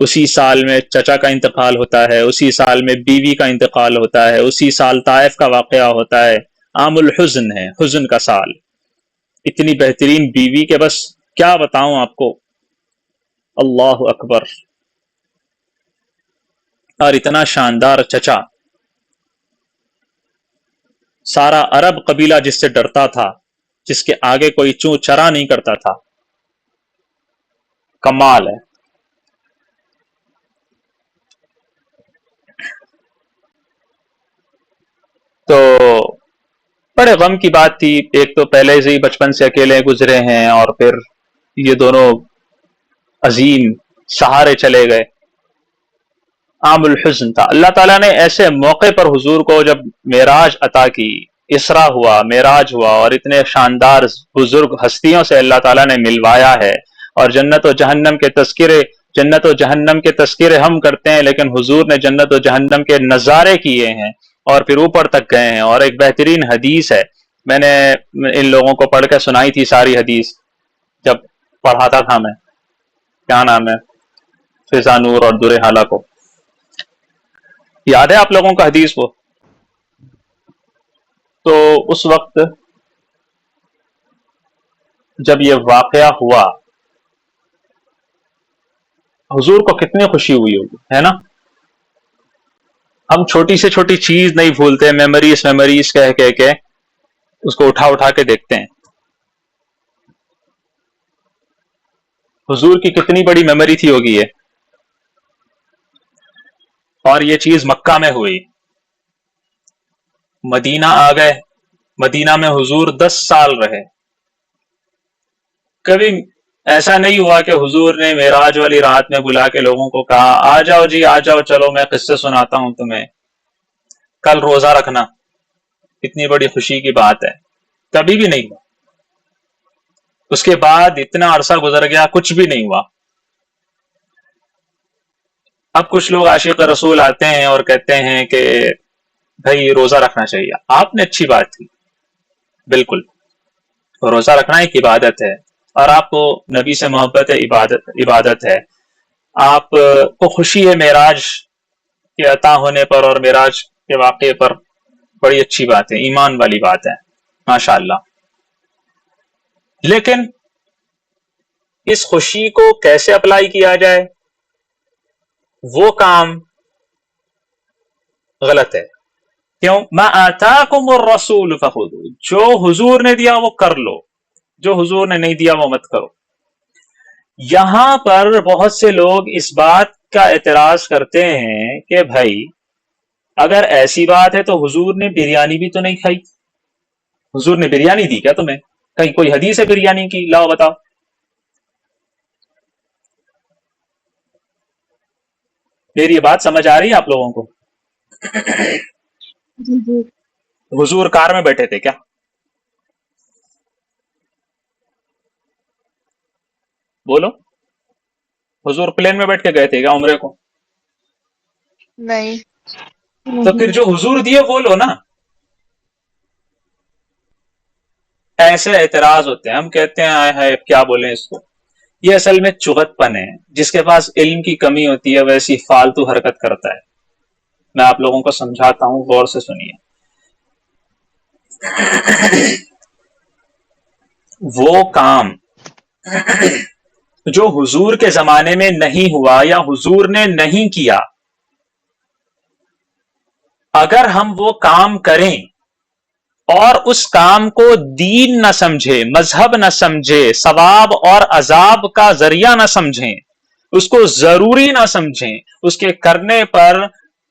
اسی سال میں چچا کا انتقال ہوتا ہے، اسی سال میں بیوی کا انتقال ہوتا ہے، اسی سال طائف کا واقعہ ہوتا ہے. عام الحزن ہے، حزن کا سال. اتنی بہترین بیوی کہ بس کیا بتاؤں آپ کو. اللہ اکبر. اور اتنا شاندار چچا، سارا عرب قبیلہ جس سے ڈرتا تھا، جس کے آگے کوئی چوں چرا نہیں کرتا تھا. کمال ہے. تو بڑے غم کی بات تھی. ایک تو پہلے سے ہی بچپن سے اکیلے گزرے ہیں، اور پھر یہ دونوں عظیم سہارے چلے گئے. عام الحزن تھا. اللہ تعالیٰ نے ایسے موقع پر حضور کو جب معراج عطا کی، اسرا ہوا، معراج ہوا، اور اتنے شاندار بزرگ ہستیوں سے اللہ تعالیٰ نے ملوایا ہے. اور جنت و جہنم کے تذکرے ہم کرتے ہیں، لیکن حضور نے جنت و جہنم کے نظارے کیے ہیں اور پھر اوپر تک گئے ہیں. اور ایک بہترین حدیث ہے، میں نے ان لوگوں کو پڑھ کے سنائی تھی ساری حدیث جب پڑھاتا تھا. میں کیا نام ہے، فضا نور اور در حالہ کو یاد ہے آپ لوگوں کا حدیث وہ؟ تو اس وقت جب یہ واقعہ ہوا، حضور کو کتنی خوشی ہوئی ہوگی، ہے نا؟ ہم چھوٹی سے چھوٹی چیز نہیں بھولتے، میموریز کہہ کے اس کو اٹھا کے دیکھتے ہیں. حضور کی کتنی بڑی میموری تھی ہوگی یہ. اور یہ چیز مکہ میں ہوئی. مدینہ آ گئے، مدینہ میں حضور 10 سال رہے. کبھی ایسا نہیں ہوا کہ حضور نے معراج والی رات میں بلا کے لوگوں کو کہا آ جاؤ جی، آ جاؤ، چلو میں قصے سناتا ہوں تمہیں، کل روزہ رکھنا. اتنی بڑی خوشی کی بات ہے، کبھی بھی نہیں ہوا. اس کے بعد اتنا عرصہ گزر گیا، کچھ بھی نہیں ہوا. اب کچھ لوگ عاشق رسول آتے ہیں اور کہتے ہیں کہ بھائی روزہ رکھنا چاہیے. آپ نے اچھی بات کی، بالکل روزہ رکھنا ایک عبادت ہے، اور آپ کو نبی سے محبت ہے، عبادت ہے. آپ کو خوشی ہے معراج کے عطا ہونے پر اور معراج کے واقعے پر، بڑی اچھی بات ہے، ایمان والی بات ہے، ماشاءاللہ. لیکن اس خوشی کو کیسے اپلائی کیا جائے، وہ کام غلط ہے. کیوں؟ ما آتاکم الرسول فخذوہ، جو حضور نے دیا وہ کر لو، جو حضور نے نہیں دیا وہ مت کرو. یہاں پر بہت سے لوگ اس بات کا اعتراض کرتے ہیں کہ بھائی اگر ایسی بات ہے تو حضور نے بریانی بھی تو نہیں کھائی. حضور نے بریانی دی کیا تمہیں؟ کہیں کوئی حدیث ہے بریانی کی؟ لاؤ بتاؤ. میری یہ بات سمجھ آ رہی ہے آپ لوگوں کو؟ جی حضور کار میں بیٹھے تھے کیا؟ بولو. حضور پلین میں بیٹھ کے گئے تھے کیا عمرے کو؟ نہیں. تو پھر جو حضور دیے وہ لو نا. ایسے اعتراض ہوتے ہیں، ہم کہتے ہیں آئے ہائے کیا بولیں اس کو. یہ اصل میں چغت پن ہے. جس کے پاس علم کی کمی ہوتی ہے ویسی فالتو حرکت کرتا ہے. میں آپ لوگوں کو سمجھاتا ہوں، غور سے سنیے. وہ کام جو حضور کے زمانے میں نہیں ہوا یا حضور نے نہیں کیا، اگر ہم وہ کام کریں اور اس کام کو دین نہ سمجھے، مذہب نہ سمجھے، ثواب اور عذاب کا ذریعہ نہ سمجھیں، اس کو ضروری نہ سمجھیں، اس کے کرنے پر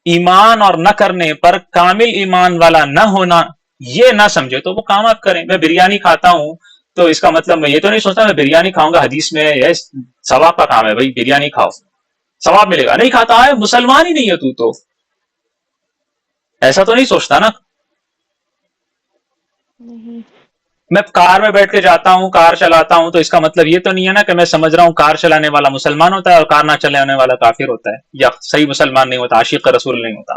ایمان اور نہ کرنے پر کامل ایمان والا نہ ہونا یہ نہ سمجھے، تو وہ کام آپ کریں۔ میں بریانی کھاتا ہوں تو اس کا مطلب میں یہ تو نہیں سوچتا میں بریانی کھاؤں گا، حدیث میں ہے ثواب کا کام ہے بھائی بریانی کھاؤ ثواب ملے گا، نہیں کھاتا ہے مسلمان ہی نہیں ہے تو ایسا تو نہیں سوچتا نا۔ نہیں، میں کار میں بیٹھ کے جاتا ہوں، کار چلاتا ہوں، تو اس کا مطلب یہ تو نہیں ہے نا کہ میں سمجھ رہا ہوں کار چلانے والا مسلمان ہوتا ہے اور کار نہ چلانے والا کافر ہوتا ہے یا صحیح مسلمان نہیں ہوتا، عاشق رسول نہیں ہوتا۔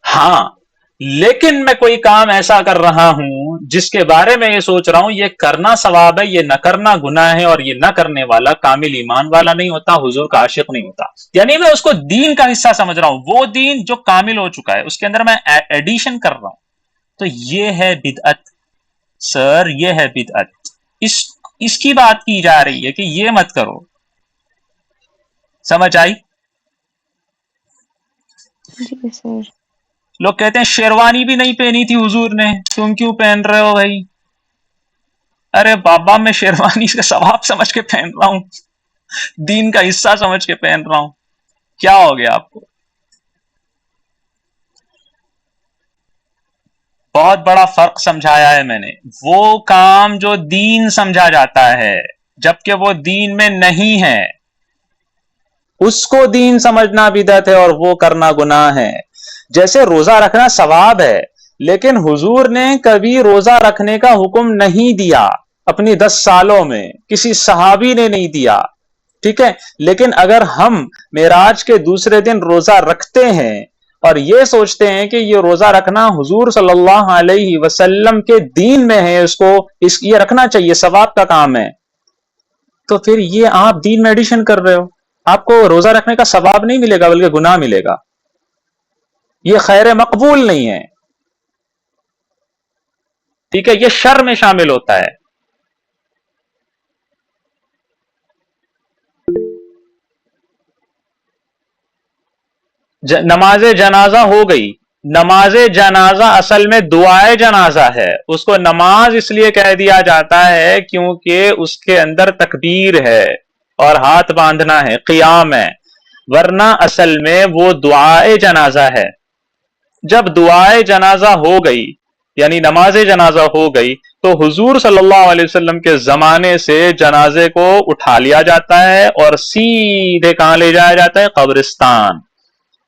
ہاں لیکن میں کوئی کام ایسا کر رہا ہوں جس کے بارے میں یہ سوچ رہا ہوں یہ کرنا ثواب ہے، یہ نہ کرنا گناہ ہے، اور یہ نہ کرنے والا کامل ایمان والا نہیں ہوتا، حضور کا عاشق نہیں ہوتا، یعنی میں اس کو دین کا حصہ سمجھ رہا ہوں، وہ دین جو کامل ہو چکا ہے اس کے اندر میں ایڈیشن کر رہا ہوں، تو یہ ہے بدعت سر، یہ ہے بدعت۔ اس کی بات کی جا رہی ہے کہ یہ مت کرو، سمجھ آئی؟ جی سر۔ لوگ کہتے ہیں شیروانی بھی نہیں پہنی تھی حضور نے، تم کیوں پہن رہے ہو بھائی؟ ارے بابا میں شیروانی کا ثواب سمجھ کے پہن رہا ہوں، دین کا حصہ سمجھ کے پہن رہا ہوں، کیا ہو گیا آپ کو؟ بہت بڑا فرق سمجھایا ہے میں نے، وہ کام جو دین سمجھا جاتا ہے جبکہ وہ دین میں نہیں ہے اس کو دین سمجھنا بدعت ہے اور وہ کرنا گناہ ہے۔ جیسے روزہ رکھنا ثواب ہے لیکن حضور نے کبھی روزہ رکھنے کا حکم نہیں دیا اپنی 10 سالوں میں، کسی صحابی نے نہیں دیا، ٹھیک ہے؟ لیکن اگر ہم معراج کے دوسرے دن روزہ رکھتے ہیں اور یہ سوچتے ہیں کہ یہ روزہ رکھنا حضور صلی اللہ علیہ وسلم کے دین میں ہے، یہ رکھنا چاہیے، ثواب کا کام ہے، تو پھر یہ آپ دین میں ایڈیشن کر رہے ہو، آپ کو روزہ رکھنے کا ثواب نہیں ملے گا بلکہ گناہ ملے گا، یہ خیر مقبول نہیں ہے، ٹھیک ہے؟ یہ شر میں شامل ہوتا ہے۔ نماز جنازہ ہو گئی، نماز جنازہ اصل میں دعائے جنازہ ہے، اس کو نماز اس لیے کہہ دیا جاتا ہے کیونکہ اس کے اندر تکبیر ہے اور ہاتھ باندھنا ہے، قیام ہے، ورنہ اصل میں وہ دعائے جنازہ ہے۔ جب دعائے جنازہ ہو گئی یعنی نماز جنازہ ہو گئی تو حضور صلی اللہ علیہ وسلم کے زمانے سے جنازے کو اٹھا لیا جاتا ہے اور سیدھے کہاں لے جایا جاتا ہے؟ قبرستان۔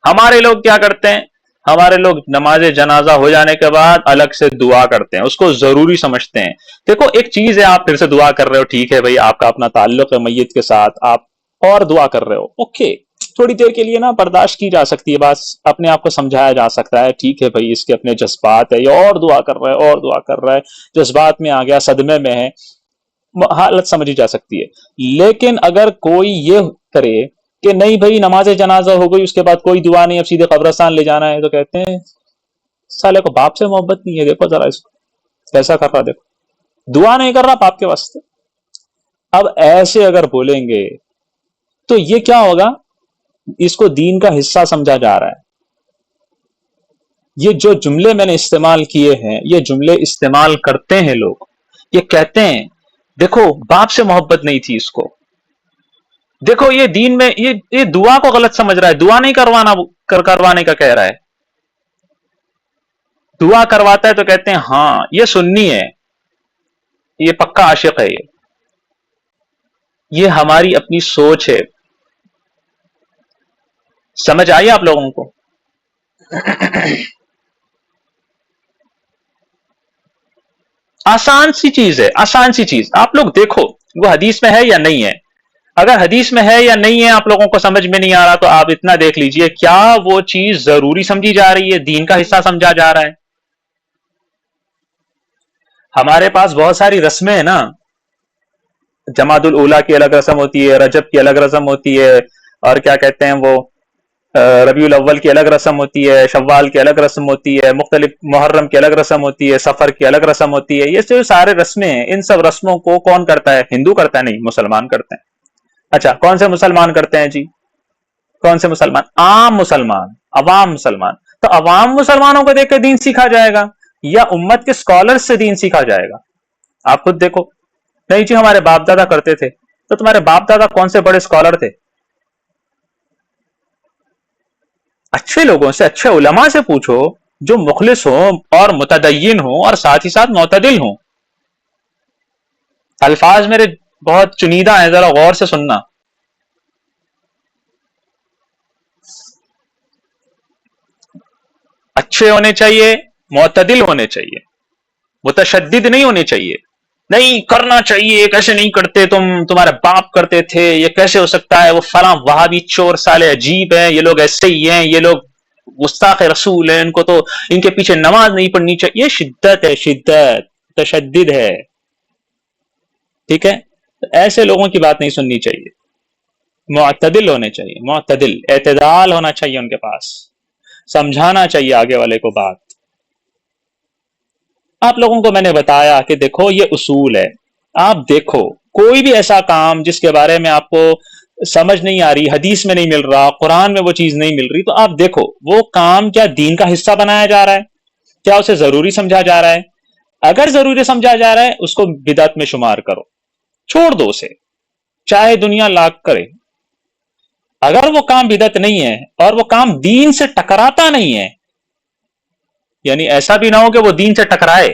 ہمارے لوگ کیا کرتے ہیں؟ ہمارے لوگ نماز جنازہ ہو جانے کے بعد الگ سے دعا کرتے ہیں، اس کو ضروری سمجھتے ہیں۔ دیکھو ایک چیز ہے آپ پھر سے دعا کر رہے ہو، ٹھیک ہے بھائی آپ کا اپنا تعلق ہے میت کے ساتھ، آپ اور دعا کر رہے ہو، اوکے، تھوڑی دیر کے لیے نا برداشت کی جا سکتی ہے، بات اپنے آپ کو سمجھایا جا سکتا ہے، ٹھیک ہے بھائی اس کے اپنے جذبات ہے، یہ اور دعا کر رہا ہے اور دعا کر رہا ہے، جذبات میں آ گیا، صدمے میں ہے، حالت سمجھی جا سکتی ہے۔ لیکن اگر کوئی یہ کرے کہ نہیں بھائی نماز جنازہ ہو گئی اس کے بعد کوئی دعا نہیں، اب سیدھے قبرستان لے جانا ہے، تو کہتے ہیں سالے کو باپ سے محبت نہیں ہے، دیکھو ذرا اس کو کیسا کر رہا، دیکھو دعا نہیں کر رہا باپ کے واسطے۔ اب ایسے اگر بولیں گے تو یہ کیا ہوگا؟ اس کو دین کا حصہ سمجھا جا رہا ہے۔ یہ جو جملے میں نے استعمال کیے ہیں، یہ جملے استعمال کرتے ہیں لوگ، یہ کہتے ہیں دیکھو باپ سے محبت نہیں تھی اس کو، دیکھو یہ دین میں یہ دعا کو غلط سمجھ رہا ہے، دعا نہیں کروانے کا کہہ رہا ہے، دعا کرواتا ہے تو کہتے ہیں ہاں یہ سنی ہے، یہ پکا عاشق ہے، یہ ہماری اپنی سوچ ہے۔ سمجھ آئی آپ لوگوں کو؟ آسان سی چیز ہے، آسان سی چیز، آپ لوگ دیکھو وہ حدیث میں ہے یا نہیں ہے، اگر حدیث میں ہے یا نہیں ہے آپ لوگوں کو سمجھ میں نہیں آ رہا تو آپ اتنا دیکھ لیجئے، کیا وہ چیز ضروری سمجھی جا رہی ہے، دین کا حصہ سمجھا جا رہا ہے؟ ہمارے پاس بہت ساری رسمیں ہیں نا، جماد الاولیٰ کی الگ رسم ہوتی ہے، رجب کی الگ رسم ہوتی ہے، اور کیا کہتے ہیں وہ ربیع الاول کی الگ رسم ہوتی ہے، شوال کی الگ رسم ہوتی ہے، مختلف محرم کی الگ رسم ہوتی ہے، سفر کی الگ رسم ہوتی ہے، یہ جو سارے رسمیں ہیں ان سب رسموں کو کون کرتا ہے؟ ہندو کرتا ہے؟ نہیں، مسلمان کرتے ہیں۔ اچھا کون سے مسلمان کرتے ہیں جی؟ کون سے مسلمان؟ عام مسلمان، عوام مسلمان۔ تو عوام مسلمانوں کو دیکھ کے دین سیکھا جائے گا یا امت کے اسکالر سے دین سیکھا جائے گا؟ آپ خود دیکھو. نہیں جی ہمارے باپ دادا کرتے تھے، تو تمہارے باپ دادا کون سے بڑے اسکالر تھے؟ اچھے لوگوں سے، اچھے علماء سے پوچھو جو مخلص ہوں اور متدین ہوں اور ساتھ ہی ساتھ معتدل ہوں. الفاظ میرے بہت چنیدہ ہیں، ذرا غور سے سننا. اچھے ہونے چاہیے، معتدل ہونے چاہیے، متشدد نہیں ہونے چاہیے. نہیں کرنا چاہیے، کیسے نہیں کرتے تمہارے باپ کرتے تھے، یہ کیسے ہو سکتا ہے، وہ فلاں وہابی چور سالے عجیب ہیں، یہ لوگ ایسے ہی ہیں، یہ لوگ گستاخ رسول ہیں، ان کو تو ان کے پیچھے نماز نہیں پڑھنی چاہیے. یہ شدت ہے، شدت تشدد ہے. ٹھیک ہے، ایسے لوگوں کی بات نہیں سننی چاہیے. معتدل ہونے چاہیے، معتدل، اعتدال ہونا چاہیے ان کے پاس، سمجھانا چاہیے آگے والے کو بات. آپ لوگوں کو میں نے بتایا کہ دیکھو یہ اصول ہے. آپ دیکھو کوئی بھی ایسا کام جس کے بارے میں آپ کو سمجھ نہیں آ رہی، حدیث میں نہیں مل رہا، قرآن میں وہ چیز نہیں مل رہی، تو آپ دیکھو وہ کام کیا دین کا حصہ بنایا جا رہا ہے، کیا اسے ضروری سمجھا جا رہا ہے. اگر ضروری سمجھا جا رہا ہے اس کو بدعت میں شمار کرو، چھوڑ دو اسے، چاہے دنیا لاکھ کرے. اگر وہ کام بدعت نہیں ہے اور وہ کام دین سے ٹکراتا نہیں ہے، یعنی ایسا بھی نہ ہو کہ وہ دین سے ٹکرائے،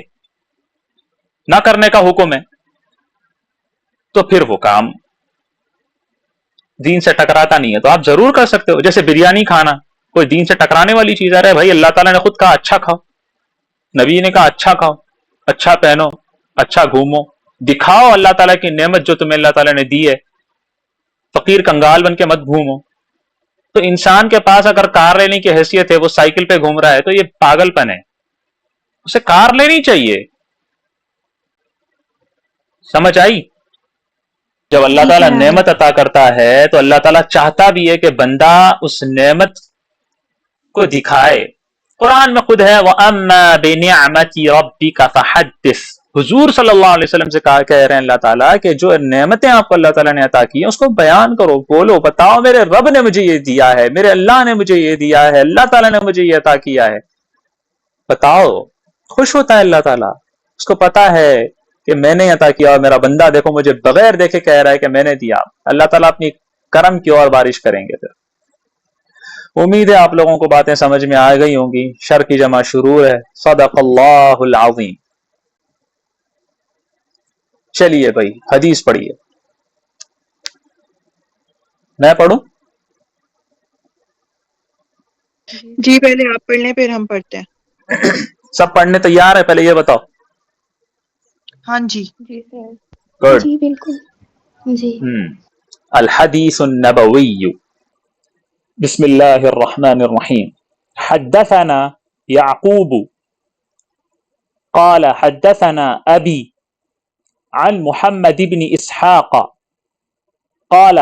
نہ کرنے کا حکم ہے، تو پھر وہ کام دین سے ٹکراتا نہیں ہے تو آپ ضرور کر سکتے ہو. جیسے بریانی کھانا کوئی دین سے ٹکرانے والی چیز آ رہا ہے؟ بھائی اللہ تعالیٰ نے خود کہا اچھا کھاؤ، نبی نے کہا اچھا کھاؤ، اچھا پہنو، اچھا گھومو، دکھاؤ اللہ تعالیٰ کی نعمت جو تمہیں اللہ تعالیٰ نے دی ہے، فقیر کنگال بن کے مت گھومو. تو انسان کے پاس اگر کار لینے کی حیثیت ہے، وہ سائیکل پہ گھوم رہا ہے، تو یہ پاگل پن ہے. اسے کار لینی چاہیے. سمجھ آئی؟ جب اللہ جی تعالیٰ سر آ گئی. نعمت عطا کرتا ہے تو اللہ تعالیٰ چاہتا بھی ہے کہ بندہ اس نعمت کو دکھائے. قرآن میں خود ہے وَأَمَّا بِنِعْمَةِ رَبِّكَ فَحَدِّثْ. حضور صلی اللہ علیہ وسلم سے کہہ رہے ہیں اللہ تعالیٰ کہ جو نعمتیں آپ کو اللہ تعالیٰ نے عطا کی ہیں اس کو بیان کرو، بولو، بتاؤ میرے رب نے مجھے یہ دیا ہے، میرے اللہ نے مجھے یہ دیا ہے، اللہ تعالیٰ نے مجھے یہ عطا کیا ہے. بتاؤ. خوش ہوتا ہے اللہ تعالیٰ، اس کو پتا ہے کہ میں نے عطا کیا، اور میرا بندہ دیکھو مجھے بغیر دیکھے کہہ رہا ہے کہ میں نے دیا. اللہ تعالیٰ اپنی کرم کی اور بارش کریں گے. پھر امید ہے آپ لوگوں کو باتیں سمجھ میں آ گئی ہوں گی. شر کی جمع شرور ہے. صدق اللہ العظیم. چلیے بھائی حدیث پڑھیے. میں پڑھوں؟ جی جی پہلے آپ پڑھ لیں پھر ہم پڑھتے ہیں. سب پڑھنے تیار ہے؟ پہلے یہ بتاؤ. ہاں جی. جی سر. گڈ. جی بالکل. جی. الحدیث النبوی. بسم اللہ الرحمن الرحیم. حدثنا یعقوب قال حدثنا ابی عن محمد بن اسحاق قال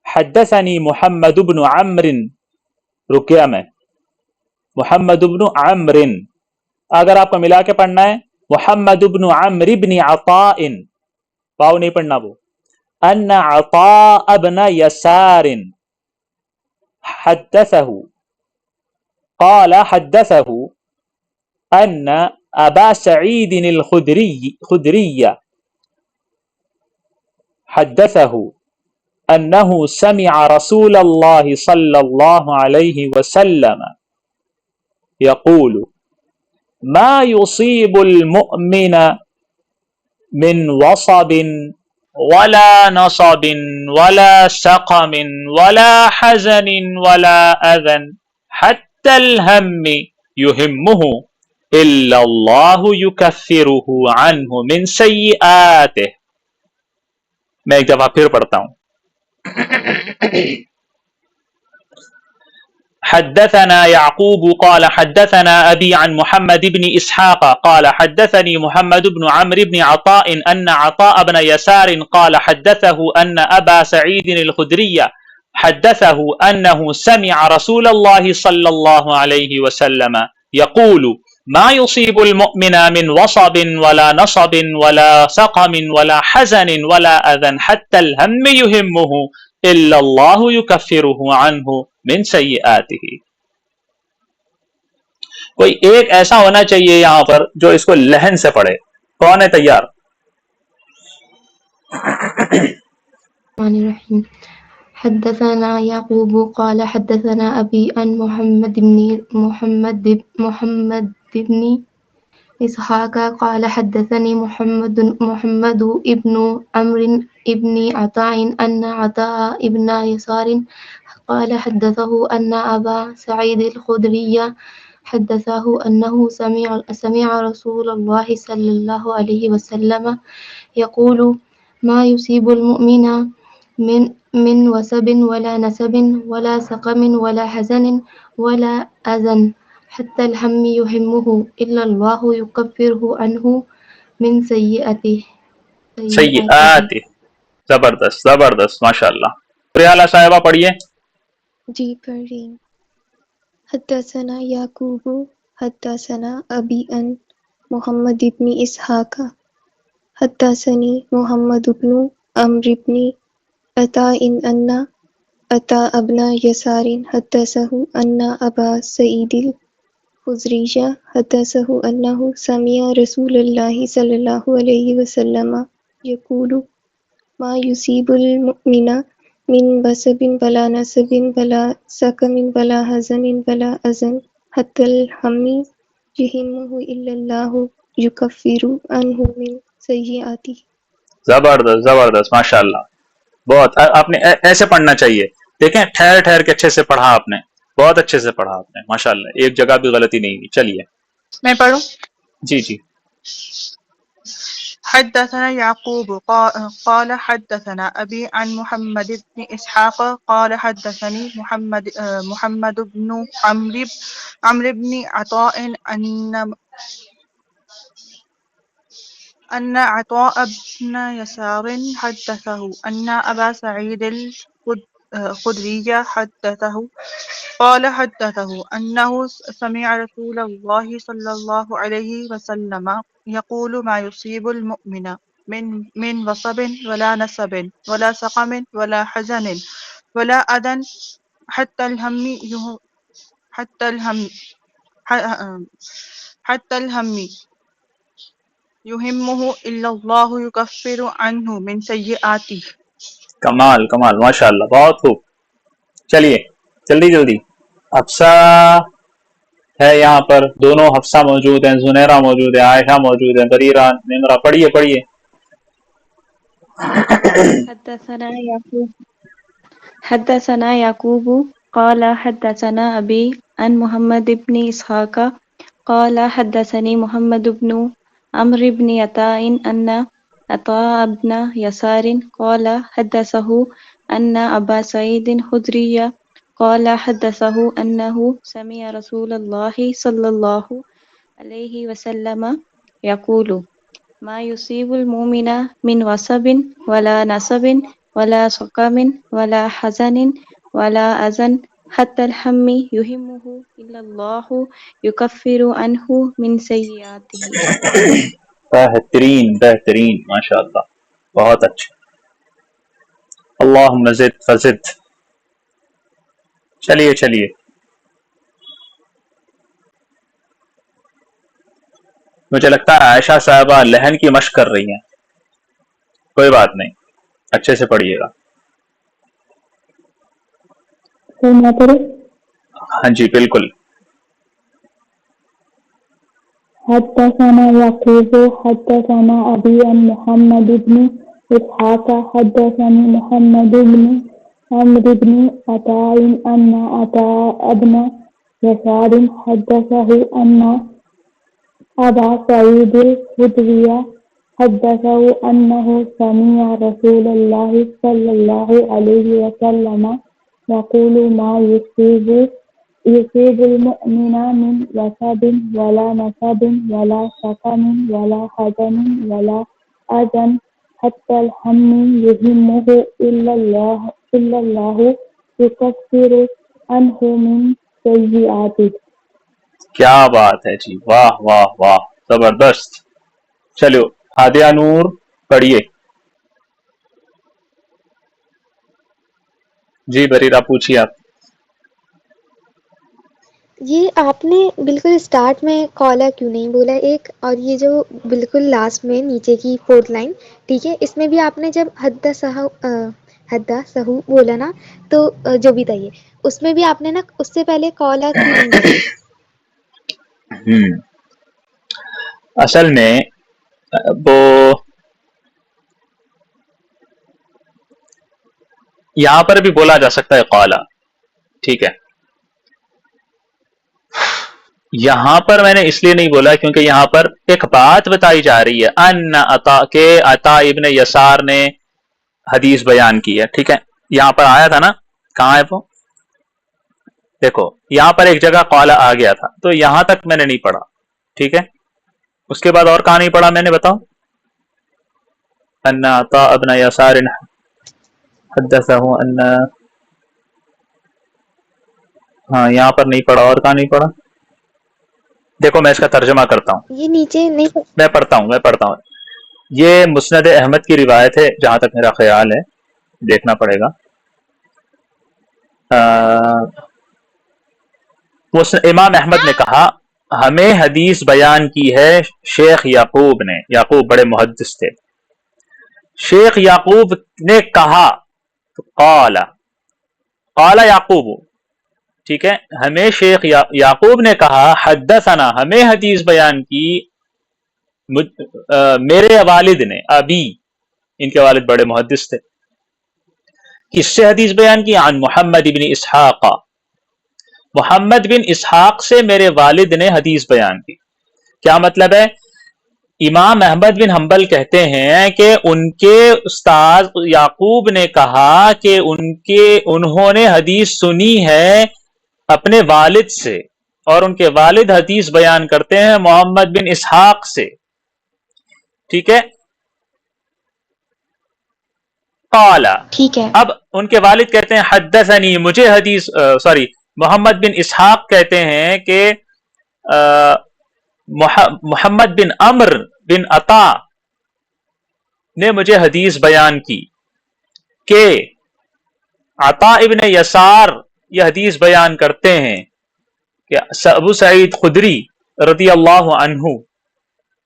حدثني محمد بن عمرو. رکیا میں محمد بن عمرو، اگر آپ کو ملا کے پڑھنا ہے محمد بن عمرو بن عطاء، واو نہیں پڑھنا، وہ ان عطاء بن يسار حدثه قال حدثه ان ابا سعيد الخدري حدثه انه سمع رسول الله صلى الله عليه وسلم يقول ما يصيب المؤمن من وصب ولا نصب ولا سقم ولا حزن ولا اذى حتى الهم يهمه الا الله يكفره عنه من سيئاته. میں ایک دفعہ پھر پڑھتا ہوں. حدثنا يعقوب قال حدثنا أبي عن محمد بن إسحاق قال حدثني محمد بن عمرو بن عطاء أن عطاء بن يسار قال حدثه أن أبا سعيد الخدري حدثه أنه سمع رسول الله صلى الله عليه وسلم يقول ما يصيب المؤمن من وصب ولا نصب ولا سقم ولا حزن ولا أذى حتى الهم يهمه إلا الله يكفره عنه من سيئاته. کوئی ایک ایسا ہونا چاہیے یہاں پر جو اس کو لہن سے پڑھے. کون ہے تیار؟ الرحمن حدثنا يعقوب قال حدثنا أبي عن محمد بن إسحاق قال حدثني محمد ابن عمرو ابن عطاء أن عطاء ابن يسار قال حدثه أن أبا سعيد الخدري حدثه أنه سمع رسول الله صلى الله عليه وسلم يقول ما يصيب المؤمن من وسب ولا نسب ولا سقم ولا حزن ولا أذى حتى الهم يهمه إلا الله يكفره عنه من سيئاته. سیئات. زبردست زبردست ماشاء اللہ. ریالہ صاحبہ پڑھیے. جی پڑھ رہی ہوں. حدثنا یعقوب حدثنا ابی ان محمد ابن اسحاق حدثني محمد بن عمرو بن عطاء أن عطاء بن يسار حدثه أن أبا سعيد الخدري حدثه أنه سمع رسول الله صلى الله عليه وسلم يقول ما يصيب المؤمن من بسب ولا نسب ولا سقم ولا حزن ولا أذى حتى الهم يهمه إلا الله يكفر عنه من سیئاتی. زبردست زبردست ماشاء اللہ. بہت. آپ نے ایسے پڑھنا چاہیے. دیکھیں ٹھہر ٹھہر کے اچھے سے پڑھا آپ نے. بہت اچھے سے پڑھا آپ نے ماشاء اللہ. ایک جگہ بھی غلطی نہیں ہوئی. چلیے میں پڑھوں. جی جی. حدثنا يعقوب قال حدثنا أبي عن محمد بن إسحاق قال حدثني محمد بن عمرو بن عطاء أن عطاء بن يسار حدثه أن أبا سعيد الخدري حدثه قال حدثه أنه سمع رسول الله صلى الله عليه وسلم يقول ما يصيب المؤمن من وصب ولا نسب ولا سقم ولا حزن ولا أذى حتى الهم يهمه إلا الله يكفر عنه من سيئاته. کمال کمال ماشاء اللہ. بہت خوب. چلیے جلدی جلدی. حفصہ ہے یہاں پر. دونوں حفصہ موجود ہیں. زنیرہ موجود ہے. عائشہ موجود ہے. بریرہ نمرہ. پڑھیے پڑھیے. حدثنا يعقوب قال حدثنا أبي عن محمد بن إسحاق قال حدثني محمد بن عمرو بن عطاء أن عطاء بن يسار قال حدثه أن أبا سعيد الخدري قال حدثه أنه سمع رسول الله صلى الله عليه وسلم يقول ما يصيب المؤمن من وصب ولا نصب ولا سقم ولا حزن ولا أذى حتى الهم يهمه إلا الله يكفر عنه من سيئاته. بہترین بہترین ماشاء اللہ. بہت اچھا. اللہم زد فزد. چلیے چلیے. مجھے لگتا ہے عائشہ صاحبہ لہن کی مشق کر رہی ہیں. کوئی بات نہیں, اچھے سے پڑھیے گا. ہاں جی بالکل. حدثنا يعقوب حدثنا أبي عن محمد بن إسحاق حدثني محمد بن عمرو بن عطاء أن عطاء بن يسار حدثه أن أبا سعيد الخدري حدثه أنه سمع رسول الله صلى الله عليه وسلم يقول ما يصيب المؤمن من وسب ولا نسب ولا سقم ولا حزن ولا أذى حتى الهم يهمه إلا الله يكفر عنه من سيئاته. کیا بات ہے جی. واہ واہ واہ. زبردست. چلو ہادیہ نور پڑھیے. جی بریرہ پوچھیے آپ. یہ آپ نے بالکل اسٹارٹ میں قالا کیوں نہیں بولا ایک، اور یہ جو بالکل لاسٹ میں نیچے کی 4th لائن، ٹھیک ہے، اس میں بھی آپ نے جب حدثہ بولا نا، تو جو بھی تھا یہ، اس میں بھی آپ نے نا اس سے پہلے قالا کیوں نہیں بولا؟ اصل میں وہ یہاں پر بھی بولا جا سکتا ہے قالا، ٹھیک ہے، یہاں پر میں نے اس لیے نہیں بولا کیونکہ یہاں پر ایک بات بتائی جا رہی ہے، ان عطا کے عطا ابن یسار نے حدیث بیان کی ہے، ٹھیک ہے، یہاں پر آیا تھا نا، کہاں ہے وہ؟ دیکھو یہاں پر ایک جگہ قالا آ گیا تھا، تو یہاں تک میں نے نہیں پڑھا، ٹھیک ہے، اس کے بعد اور کہاں نہیں پڑھا میں نے، بتاؤ؟ ان عطا ابن یسار حدثہ ان، ہاں یہاں پر نہیں پڑھا، اور کہاں نہیں پڑھا؟ دیکھو میں اس کا ترجمہ کرتا ہوں، یہ نیچے نہیں میں پڑھتا ہوں، یہ مسند احمد کی روایت ہے جہاں تک میرا خیال ہے، دیکھنا پڑے گا، امام احمد نے کہا ہمیں حدیث بیان کی ہے شیخ یعقوب نے، یعقوب بڑے محدث تھے، شیخ یعقوب نے کہا، قال یعقوب، ٹھیک ہے، ہمیں شیخ یعقوب نے کہا حدثنا، ہمیں حدیث بیان کی میرے والد نے، ابی، ان کے والد بڑے محدث تھے، کس سے حدیث بیان کی؟ عن محمد بن اسحاق، محمد بن اسحاق سے میرے والد نے حدیث بیان کی۔ کیا مطلب ہے؟ امام احمد بن حنبل کہتے ہیں کہ ان کے استاد یعقوب نے کہا کہ انہوں نے حدیث سنی ہے اپنے والد سے، اور ان کے والد حدیث بیان کرتے ہیں محمد بن اسحاق سے، ٹھیک ہے، قال، ٹھیک ہے، اب ان کے والد کہتے ہیں حدثنی، مجھے حدیث محمد بن اسحاق کہتے ہیں کہ محمد بن عمر بن عطا نے مجھے حدیث بیان کی کہ عطا ابن یسار یہ حدیث بیان کرتے ہیں کہ ابو سعید خدری رضی اللہ عنہ،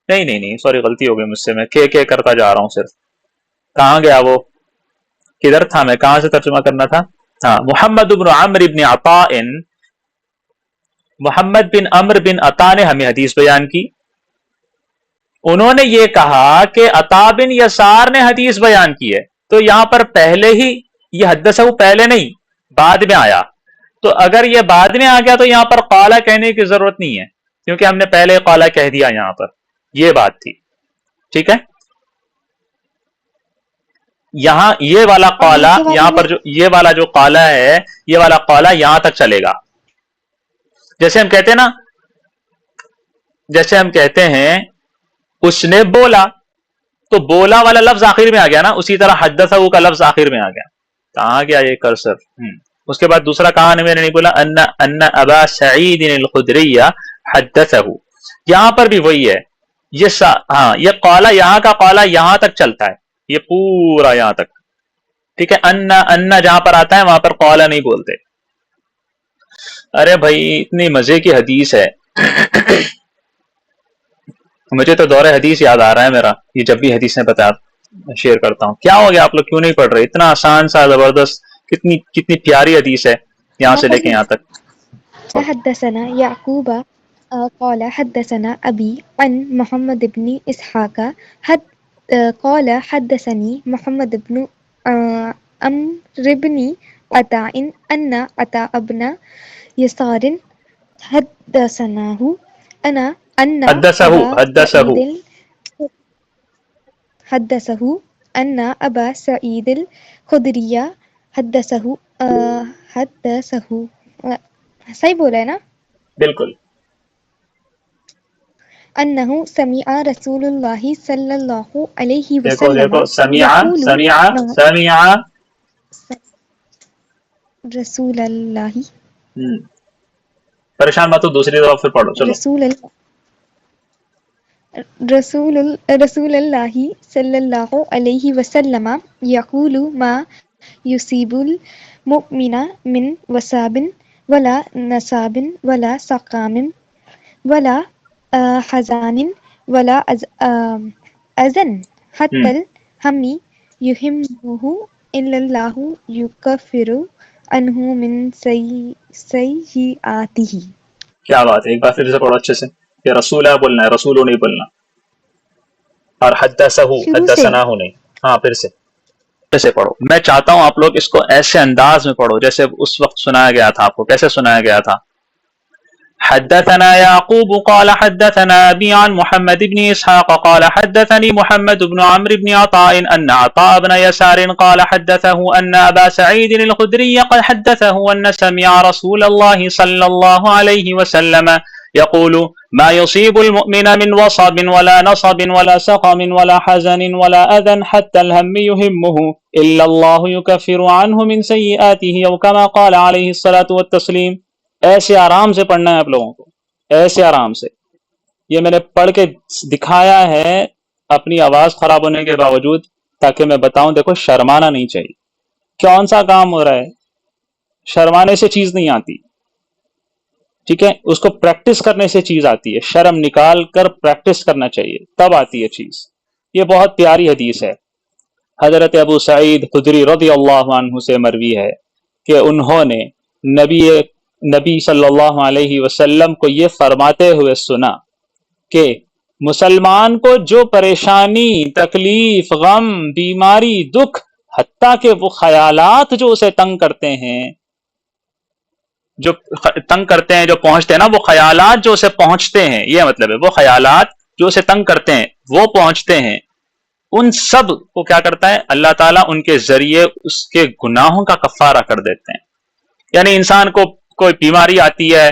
نہیں سوری غلطی ہو گئی مجھ سے، میں کہ کرتا جا رہا ہوں، صرف کہاں گیا وہ، کدھر تھا میں، کہاں سے ترجمہ کرنا تھا، ہاں، محمد بن عمر بن عطا، محمد بن عمر بن عطا نے ہمیں حدیث بیان کی، انہوں نے یہ کہا کہ عطا بن یسار نے حدیث بیان کی ہے، تو یہاں پر پہلے ہی یہ حدثہ پہلے نہیں بعد میں آیا، تو اگر یہ بعد میں آ گیا تو یہاں پر قالا کہنے کی ضرورت نہیں ہے، کیونکہ ہم نے پہلے قالا کہہ دیا، یہاں پر یہ بات تھی، ٹھیک ہے، یہاں یہ والا اور قالا، نیچے والے یہاں میں پر جو یہ والا جو قالا ہے، یہ والا قالا یہاں تک چلے گا، جیسے ہم کہتے ہیں نا، جیسے ہم کہتے ہیں اس نے بولا، تو بولا والا لفظ آخر میں آ گیا نا، اسی طرح حدثہ کا لفظ آخر میں آ گیا، کہاں گیا یہ کرسر، اس کے بعد دوسرا کہاں میں نے نہیں بولا، ان ابا سعید الخدری حدثہ، یہاں پر بھی وہی ہے، ہاں یہ قالا، یہاں کا قالا یہاں تک چلتا ہے، یہ پورا یہاں تک، ٹھیک ہے، ان جہاں پر آتا ہے وہاں پر قالا نہیں بولتے۔ ارے بھائی اتنی مزے کی حدیث ہے، مجھے تو دور حدیث یاد آ رہا ہے میرا، یہ جب بھی حدیثیں شیئر کرتا ہوں، کیا ہو گیا آپ لوگ کیوں نہیں پڑھ رہے؟ اتنا آسان سا زبردست، کتنی پیاری حدیث ہے، یہاں سے لے کے یہاں تک۔ حدثنا يعقوب قال حدثنا أبي عن محمد بن إسحاق قال حدثني محمد بن عمرو بن عطاء أن عطاء بن يسار حدثناه أن حدثه أن أبا سعيد الخدري حدثه صحیح بولا ہے نا؟ بالکل، انه سمع رسول اللہ صلی اللہ علیہ دیکھو وسلم سمع رسول اللہ پریشان مت ہو، دوسری طرف پھر پڑھو، چلو۔ رسول اللہ صلی اللہ علیہ وسلم یقول ما یصیب المؤمن من وصاب ولا نصاب ولا سقام ولا حزان ولا أذن حتى الهم يهمه إلا الله يكفر عنه من سيئاته. کیا بات ہے، ایک بار پھر سے پڑھو اچھے سے. یہ رسول ہے بولنا ہے، رسول نہیں بولنا، اور حدثہ شروع سے حدثنا نہیں. ہاں پھر سے ایسے پڑھو. میں چاہتا ہوں آپ لوگ اس کو ایسے انداز میں پڑھو جیسے اس وقت سنایا گیا تھا آپ کو. کیسے سنایا گیا تھا؟ حدثنا يعقوب قال حدثنا أبي عن محمد بن إسحاق قال حدثني محمد بن عمرو بن عطاء أن عطاء بن يسار قال حدثه أن أبا سعيد الخدري قد حدثه أن سمع رسول الله صلى الله عليه وسلم يقول ما يصيب المؤمن من وصب ولا نصب ولا سقم ولا حزن ولا أذى حتى الهم يهمه إلا الله يكفر عنه من سيئاته أو كما قال عليه الصلاة والتسليم. ایسے آرام سے پڑھنا ہے آپ لوگوں کو، ایسے آرام سے. یہ میں نے پڑھ کے دکھایا ہے اپنی آواز خراب ہونے کے باوجود، تاکہ میں بتاؤں دیکھو شرمانا نہیں چاہیے. کون سا کام ہو رہا ہے؟ شرمانے سے چیز نہیں آتی، ٹھیک ہے؟ اس کو پریکٹس کرنے سے چیز آتی ہے. شرم نکال کر پریکٹس کرنا چاہیے، تب آتی ہے چیز. یہ بہت پیاری حدیث ہے. حضرت ابو سعید خدری رضی اللہ عنہ سے مروی ہے کہ انہوں نے نبی صلی اللہ علیہ وسلم کو یہ فرماتے ہوئے سنا کہ مسلمان کو جو پریشانی، تکلیف، غم، بیماری، دکھ، حتیٰ کہ وہ خیالات جو اسے تنگ کرتے ہیں، جو پہنچتے ہیں نا، وہ خیالات جو اسے پہنچتے ہیں، یہ مطلب ہے وہ خیالات جو اسے تنگ کرتے ہیں وہ پہنچتے ہیں، ان سب کو کیا کرتا ہے اللہ تعالیٰ؟ ان کے ذریعے اس کے گناہوں کا کفارہ کر دیتے ہیں. یعنی انسان کو کوئی بیماری آتی ہے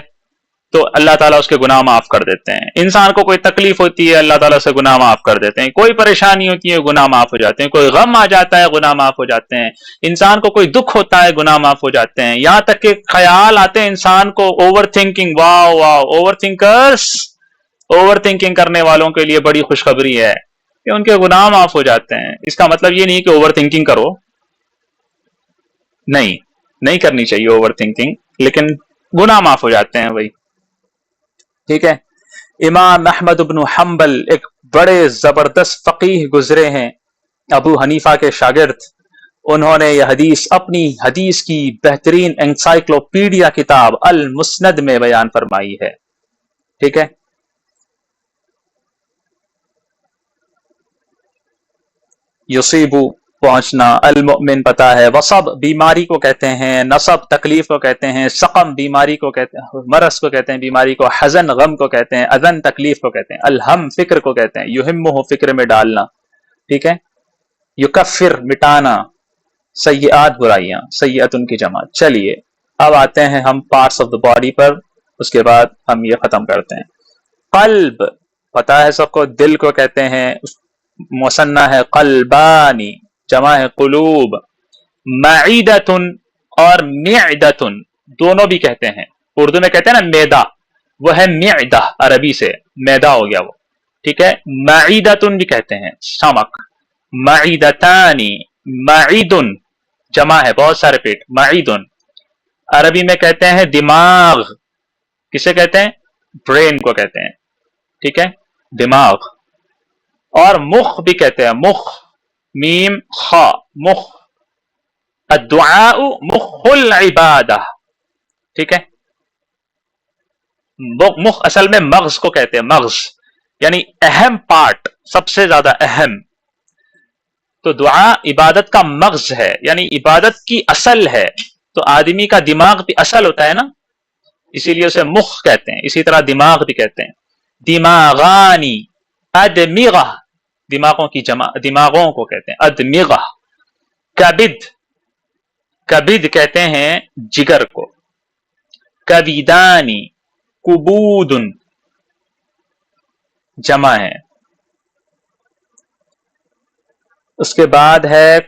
تو اللہ تعالیٰ اس کے گناہ معاف کر دیتے ہیں. انسان کو کوئی تکلیف ہوتی ہے اللہ تعالیٰ سے گناہ معاف کر دیتے ہیں. کوئی پریشانی ہوتی ہے گناہ معاف ہو جاتے ہیں. کوئی غم آ جاتا ہے گناہ معاف ہو جاتے ہیں. انسان کو کوئی دکھ ہوتا ہے گناہ معاف ہو جاتے ہیں. یہاں تک کہ خیال آتے ہیں انسان کو، اوور تھنکنگ. واو واو، اوور تھنکرس، اوور تھنکنگ کرنے والوں کے لیے بڑی خوشخبری ہے کہ ان کے گناہ معاف ہو جاتے ہیں. اس کا مطلب یہ نہیں کہ اوور تھنکنگ کرو، نہیں کرنی چاہیے اوور تھنکنگ، لیکن گناہ معاف ہو جاتے ہیں بھائی. ٹھیک ہے؟ امام احمد بن حنبل ایک بڑے زبردست فقیہ گزرے ہیں، ابو حنیفہ کے شاگرد. انہوں نے یہ حدیث اپنی حدیث کی بہترین انسائکلوپیڈیا کتاب المسند میں بیان فرمائی ہے. ٹھیک ہے؟ یصیبو پہنچنا، المؤمن پتا ہے، وصب بیماری کو کہتے ہیں، نصب تکلیف کو کہتے ہیں، سقم بیماری کو کہتے ہیں، مرض کو کہتے ہیں بیماری کو، حزن غم کو کہتے ہیں، اذن تکلیف کو کہتے ہیں، الہم فکر کو کہتے ہیں، یہمہ فکر میں ڈالنا. ٹھیک ہے؟ یکفر مٹانا، سیئات برائیاں، سیئت ان کی جمع. چلیے اب آتے ہیں ہم پارٹس آف دا باڈی پر، اس کے بعد ہم یہ ختم کرتے ہیں. قلب پتا ہے سب کو، دل کو کہتے ہیں، مثنیٰ ہے قلبانی، جمع ہے قلوب. معیدتن اور معدتن دونوں بھی کہتے ہیں. اردو میں کہتے ہیں نا میدا، وہ ہے معدہ، عربی سے میدا ہو گیا وہ. ٹھیک ہے؟ معیدتن بھی کہتے ہیں سمک. معیدتانی، معیدن جمع ہے بہت سارے پیٹ، معیدن. عربی میں کہتے ہیں دماغ. کسے کہتے ہیں؟ برین کو کہتے ہیں. ٹھیک ہے؟ دماغ. اور مخ بھی کہتے ہیں، مخ، میم خا، مخ. الدعاء مخ العبادہ. ٹھیک ہے؟ مخ اصل میں مغز کو کہتے ہیں، مغز یعنی اہم پارٹ، سب سے زیادہ اہم. تو دعا عبادت کا مغز ہے، یعنی عبادت کی اصل ہے. تو آدمی کا دماغ بھی اصل ہوتا ہے نا، اسی لیے اسے مخ کہتے ہیں. اسی طرح دماغ بھی کہتے ہیں. دماغانی، ادمغہ دماغوں کی جمع، دماغوں کو کہتے ہیں ادمغہ. کبد، کبد کہتے ہیں جگر کو. کبیدانی، کبودن جمع ہے. اس کے بعد ہے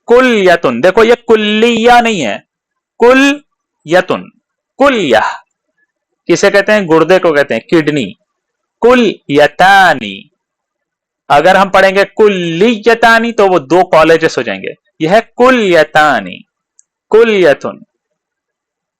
کلیتن. دیکھو یہ کلیہ نہیں ہے، کل یتن. کلیہ کسے کہتے ہیں؟ گردے کو کہتے ہیں، کڈنی. کل یتانی. اگر ہم پڑھیں گے کلیتانی تو وہ دو کالجز ہو جائیں گے. یہ ہے کلیتانی، کلیتن.